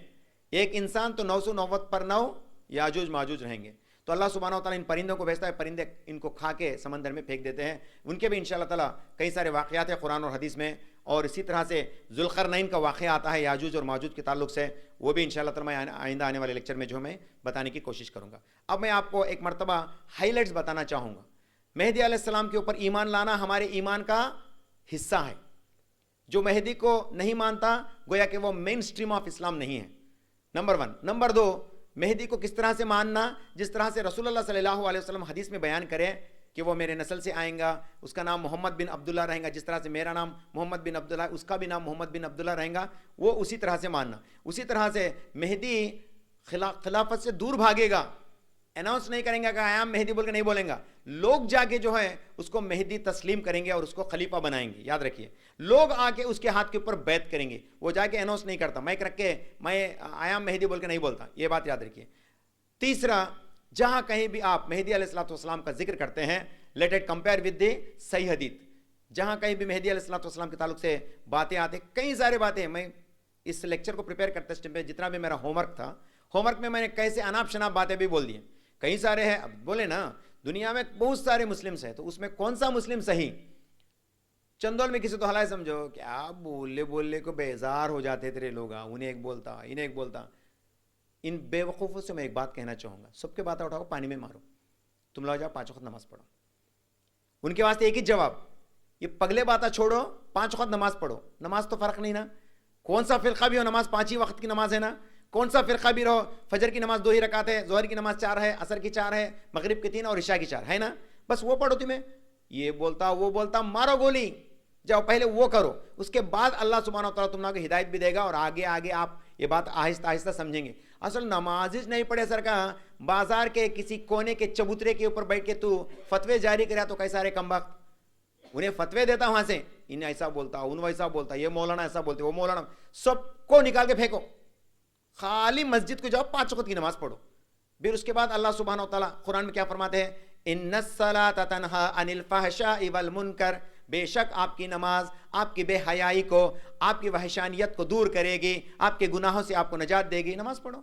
ایک انسان تو 990 پر 9 یاجوج ماجوج رہیں گے. تو اللہ سبحانہ وتعالیٰ ان پرندوں کو بھیجتا ہے، پرندے ان کو کھا کے سمندر میں پھینک دیتے ہیں. ان کے بھی انشاءاللہ تعالیٰ کئی سارے واقعات ہیں قرآن اور حدیث میں. اور اسی طرح سے ذوالقرنین کا واقعہ آتا ہے یاجوج اور ماجوج کے تعلق سے، وہ بھی انشاءاللہ تعالیٰ میں آئندہ آنے والے لیکچر میں جو میں بتانے کی کوشش کروں گا. اب میں آپ کو ایک مرتبہ ہائی لائٹس بتانا چاہوں گا. مہدی علیہ السلام کے اوپر ایمان لانا ہمارے ایمان کا حصہ ہے. جو مہدی کو نہیں مانتا گویا کہ وہ مین سٹریم آف اسلام نہیں ہے، نمبر 1. نمبر 2، مہدی کو کس طرح سے ماننا؟ جس طرح سے رسول اللہ صلی اللہ علیہ وسلم حدیث میں بیان کرے کہ وہ میرے نسل سے آئیں گا، اس کا نام محمد بن عبداللہ رہیں گا. جس طرح سے میرا نام محمد بن عبداللہ، اس کا بھی نام محمد بن عبداللہ رہیں گا، وہ اسی طرح سے ماننا. اسی طرح سے مہدی خلافت سے دور بھاگے گا، اناؤنس نہیں کریں گا کہ آئی ایم مہدی بول کے نہیں بولیں گا. لوگ جا کے جو ہے اس کو مہدی تسلیم کریں گے اور اس کو خلیفہ بنائیں گے. یاد رکھیے لوگ آ کے اس کے ہاتھ کے اوپر بیعت کریں گے. وہ جا کے اناؤنس نہیں کرتا، مائک رکھ کے میں آئی ایم مہدی بول کے نہیں بولتا. یہ بات یاد رکھیے. تیسرا، جہاں کہیں بھی آپ مہدی علیہ الصلوۃ والسلام کا ذکر کرتے ہیں، late it compare with the صحیح حدیث. جہاں کہیں بھی مہدی علیہ الصلوۃ والسلام کے تعلق سے باتیں آتے، کئی سارے باتیں. میں اس لیکچر کو پریپیئر کرتے اس ٹائم پہ جتنا بھی میرا ہوم ورک تھا، ہوم ورک میں میں نے کیسے اناپ شناپ باتیں بھی بول دی ہیں. کئی سارے ہیں، اب بولے نا دنیا میں بہت سارے مسلمس ہیں، تو اس میں کون سا مسلم صحیح؟ چندول میں کسی تو حالائے سمجھو کیا بولے کو بیزار ہو جاتے تیرے لوگ، انہیں ایک بولتا انہیں ایک بولتا. ان بے وقوفوں سے میں ایک بات کہنا چاہوں گا، سب کے باتیں اٹھاؤ پانی میں مارو، تم لوگ جاؤ 5 وقت نماز پڑھو. ان کے واسطے ایک ہی جواب, یہ پگلے باتیں چھوڑو, 5 وقت نماز پڑھو. نماز تو فرق نہیں نا, کون سا فرقہ بھی ہو نماز 5 ہی وقت کی نماز ہے نا, کون سا فرقہ بھی رہو فجر کی نماز 2 ہی رکعت ہے, ظہر کی نماز 4 ہے, عصر کی 4 ہے, مغرب کی 3 اور عشاء کی 4 ہے نا, بس وہ پڑھو. تمہیں یہ بولتا وہ بولتا مارو گولی, جاؤ پہلے وہ کرو, اس کے بعد اللہ سبحانہ و تعالیٰ تم لوگوں کو ہدایت بھی دے گا, اور آگے آگے آپ یہ بات آہستہ آہستہ سمجھیں گے. اصل نماز نہیں پڑھے سر کا, بازار کے کسی کونے کے چبوترے کے اوپر بیٹھ کے تو فتوے جاری کریا تو کیسا رے کم وقت, انہیں فتوے دیتا وہاں سے, انہیں ایسا بولتا, ان ویسا بولتا, یہ مولانا ایسا بولتے, وہ مولانا, سب کو نکال کے پھینکو, خالی مسجد کو جاؤ 5 وقت کی نماز پڑھو. پھر اس کے بعد اللہ سبحانہ و تعالیٰ قرآن میں کیا فرماتے ہیں, ان الصلاۃ تنہی عن الفحشاء والمنکر, بے شک آپ کی نماز آپ کی بے حیائی کو, آپ کی وحشانیت کو دور کرے گی, آپ کے گناہوں سے آپ کو نجات دے گی. نماز پڑھو,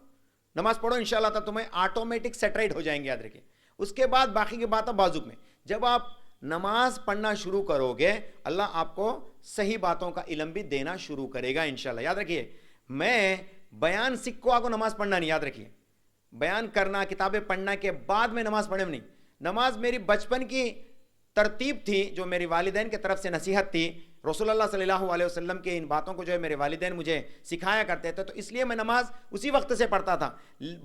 نماز پڑھو, انشاءاللہ تعالیٰ تمہیں آٹومیٹک سیٹرائٹ ہو جائیں گے, یاد رکھیں. اس کے بعد باقی کی باتیں بازو میں, جب آپ نماز پڑھنا شروع کرو گے اللہ آپ کو صحیح باتوں کا علم بھی دینا شروع کرے گا انشاءاللہ. یاد رکھیے, میں بیان سکھو آپ کو نماز پڑھنا نہیں, یاد رکھیے, بیان کرنا کتابیں پڑھنا کے بعد میں نماز پڑھے نہیں. نماز میری بچپن کی ترتیب تھی, جو میری والدین کی طرف سے نصیحت تھی, رسول اللہ صلی اللہ علیہ وسلم کے ان باتوں کو جو ہے میرے والدین مجھے سکھایا کرتے تھے, تو اس لیے میں نماز اسی وقت سے پڑھتا تھا.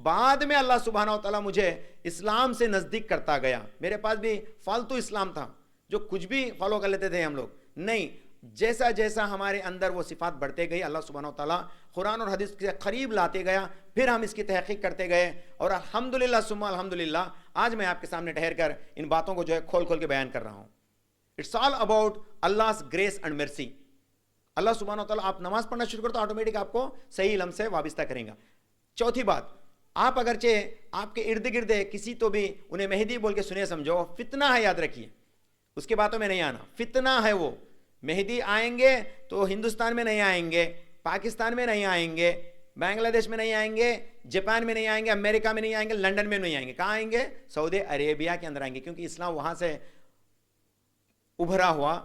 بعد میں اللہ سبحانہ و تعالیٰ مجھے اسلام سے نزدیک کرتا گیا. میرے پاس بھی فالتو اسلام تھا, جو کچھ بھی فالو کر لیتے تھے ہم لوگ, نہیں, جیسا جیسا ہمارے اندر وہ صفات بڑھتے گئی, اللہ سبحانہ و تعالیٰ قرآن اور حدیث کے قریب لاتے گیا, پھر ہم اس کی تحقیق کرتے گئے, اور الحمدللہ ثم الحمدللہ آج میں آپ کے سامنے ٹھہر کر ان باتوں کو جو ہے کھول کھول کے بیان کر رہا ہوں. It's all about Allah's grace and mercy. اللہ سبحانہ و تعالیٰ آپ نماز پڑھنا شروع کرو تو آٹومیٹک آپ کو صحیح علم سے وابستہ کریں گا. چوتھی بات, آپ اگرچہ آپ کے ارد گرد کسی تو بھی انہیں مہدی بول کے سنے سمجھو, فتنہ ہے, یاد رکھیے, اس کے باتوں میں نہیں آنا, فتنہ ہے. وہ مہدی آئیں گے تو ہندوستان میں نہیں آئیں گے, پاکستان میں نہیں آئیں گے, بنگلہ دیش میں نہیں آئیں گے, جاپان میں نہیں آئیں گے, امریکہ میں نہیں آئیں گے, لنڈن میں نہیں آئیں گے. کہاں آئیں گے؟ سعودی عربیہ کے اندر آئیں گے, کیونکہ اسلام وہاں سے ابھرا ہوا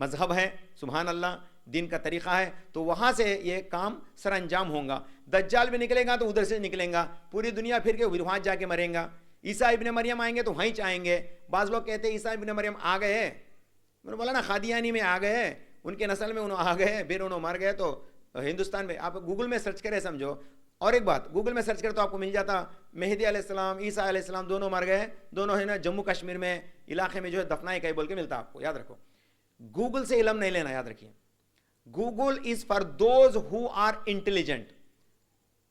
مذہب ہے, سبحان اللہ, دین کا طریقہ ہے, تو وہاں سے یہ کام سر انجام ہوگا. دجال بھی نکلے گا تو ادھر سے نکلیں گا, پوری دنیا پھر کے وہاں جا کے مریں گا. عیسیٰ ابن مریم آئیں گے تو وہیں آئیں گے. بعض لوگ کہتے ہیں عیسیٰ ابن مریم آ گئے, میں نے بولا نا قادیانی میں آ گئے, ان کے نسل میں انہوں آ گئے, پھر انہوں مر گئے. تو ہندوستان میں آپ گوگل میں سرچ کرے سمجھو. اور ایک بات, گوگل میں سرچ کرے تو آپ کو مل جاتا, مہدی علیہ السلام, عیسیٰ علیہ السلام دونوں مر گئے, دونوں ہے نا جموں کشمیر میں علاقے میں جو ہے دفنائے گئے بول کے ملتا آپ کو. یاد رکھو, گوگل سے علم نہیں لینا, یاد رکھیے. Google is for those who are intelligent.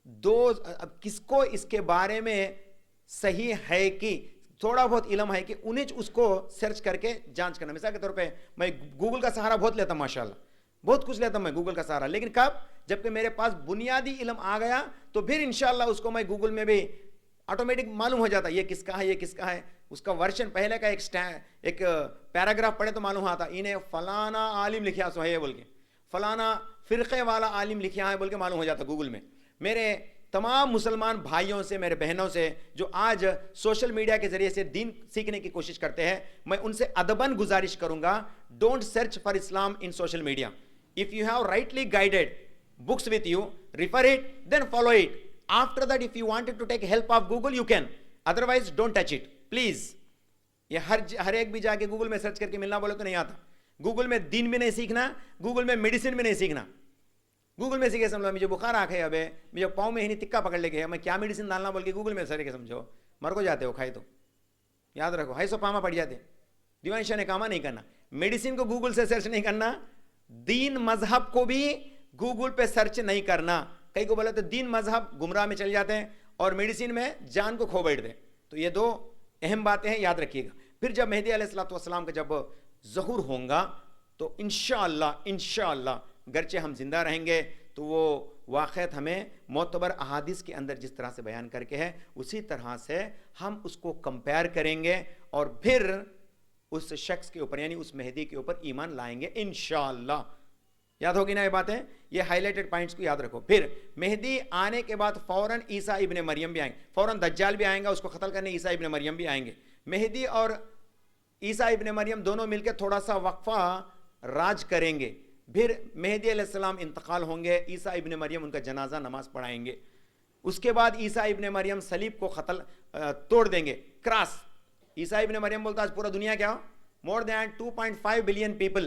Those, اب کس کو اس کے بارے میں صحیح ہے کہ تھوڑا بہت علم ہے کہ انہیں اس کو سرچ کر کے جانچ کرنا. مثال کے طور پہ میں گوگل کا سہارا بہت لیتا ہوں, ماشاءاللہ, بہت کچھ لیتا ہوں میں گوگل کا سہارا, لیکن کب؟ جبکہ میرے پاس بنیادی علم آ گیا تو پھر انشاءاللہ اس کو میں گوگل میں بھی آٹومیٹک معلوم ہو جاتا یہ کس کا ہے, یہ کس کا ہے. اس کا ورشن پہلے کا ایک پیراگراف پڑھے تو معلوم ہوتا انہیں فلانا عالم لکھیا سو ہے بول کے, فلانا فرقے والا عالم لکھیا ہے بول کے معلوم ہو جاتا گوگل میں. میرے تمام مسلمان بھائیوں سے, میرے بہنوں سے جو آج سوشل میڈیا کے ذریعے سے دین سیکھنے کی کوشش کرتے ہیں, میں ان سے ادباً گزارش کروں گا, don't search for Islam in social media. If you have rightly guided books with you, refer it, then follow it. After that, if you wanted to take help of Google, you can. Otherwise, don't touch it. Please. یہ ہر ایک بھی جا کے Google میں search کر کے ملنا بولے تو نہیں آتا. گوگل میں دین بھی نہیں سیکھنا, گوگل میں میڈیسن بھی نہیں سیکھنا. گوگل میں سیکھے سمجھو مجھے بخار آ گئے, ابے مجھے پاؤں میں ہی نہیں تکا پکڑ لے گئے, میں کیا میڈیسن ڈالنا بول کے گوگل میں سر کے سمجھو مر کو جاتے ہو. کھائے تو یاد رکھو, ہائی سو پاما پڑ جاتے. دیوان شاہ نے کاما نہیں کرنا, میڈیسن کو گوگل سے سرچ نہیں کرنا, دین مذہب کو بھی گوگل پہ سرچ نہیں کرنا. کئی کو بولا تو دین مذہب گمراہ میں چل جاتے ہیں اور میڈیسن میں جان کو کھو بیٹھتے. تو یہ دو اہم باتیں ہیں, یاد رکھیے گا. پھر جب مہدی علیہ السلام کا جب ظہور ہوگا تو انشاءاللہ گرچہ ہم زندہ رہیں گے تو وہ واقعات ہمیں معتبر احادیث کے اندر جس طرح سے بیان کر کے ہے اسی طرح سے ہم اس کو کمپیئر کریں گے اور پھر اس شخص کے اوپر یعنی اس مہدی کے اوپر ایمان لائیں گے انشاءاللہ. یاد ہوگی نا یہ باتیں, یہ ہائی لائٹڈ پوائنٹس کو یاد رکھو. پھر مہدی آنے کے بعد فوراً عیسیٰ ابن مریم بھی آئیں گے, فوراً دجال بھی آئیں گا, اس کو قتل کرنے عیسیٰ ابن مریم بھی آئیں گے. مہدی اور عیسیٰ ابن مریم دونوں مل کے تھوڑا سا وقفہ راج کریں گے. پھر مہدی علیہ السلام انتقال ہوں گے, عیسیٰ ابن مریم ان کا جنازہ نماز پڑھائیں گے. اس کے بعد عیسیٰ ابن مریم صلیب کو توڑ دیں گے, کراس. عیسیٰ ابن مریم بولتا آج پورا دنیا کیا more than 2.5 billion people,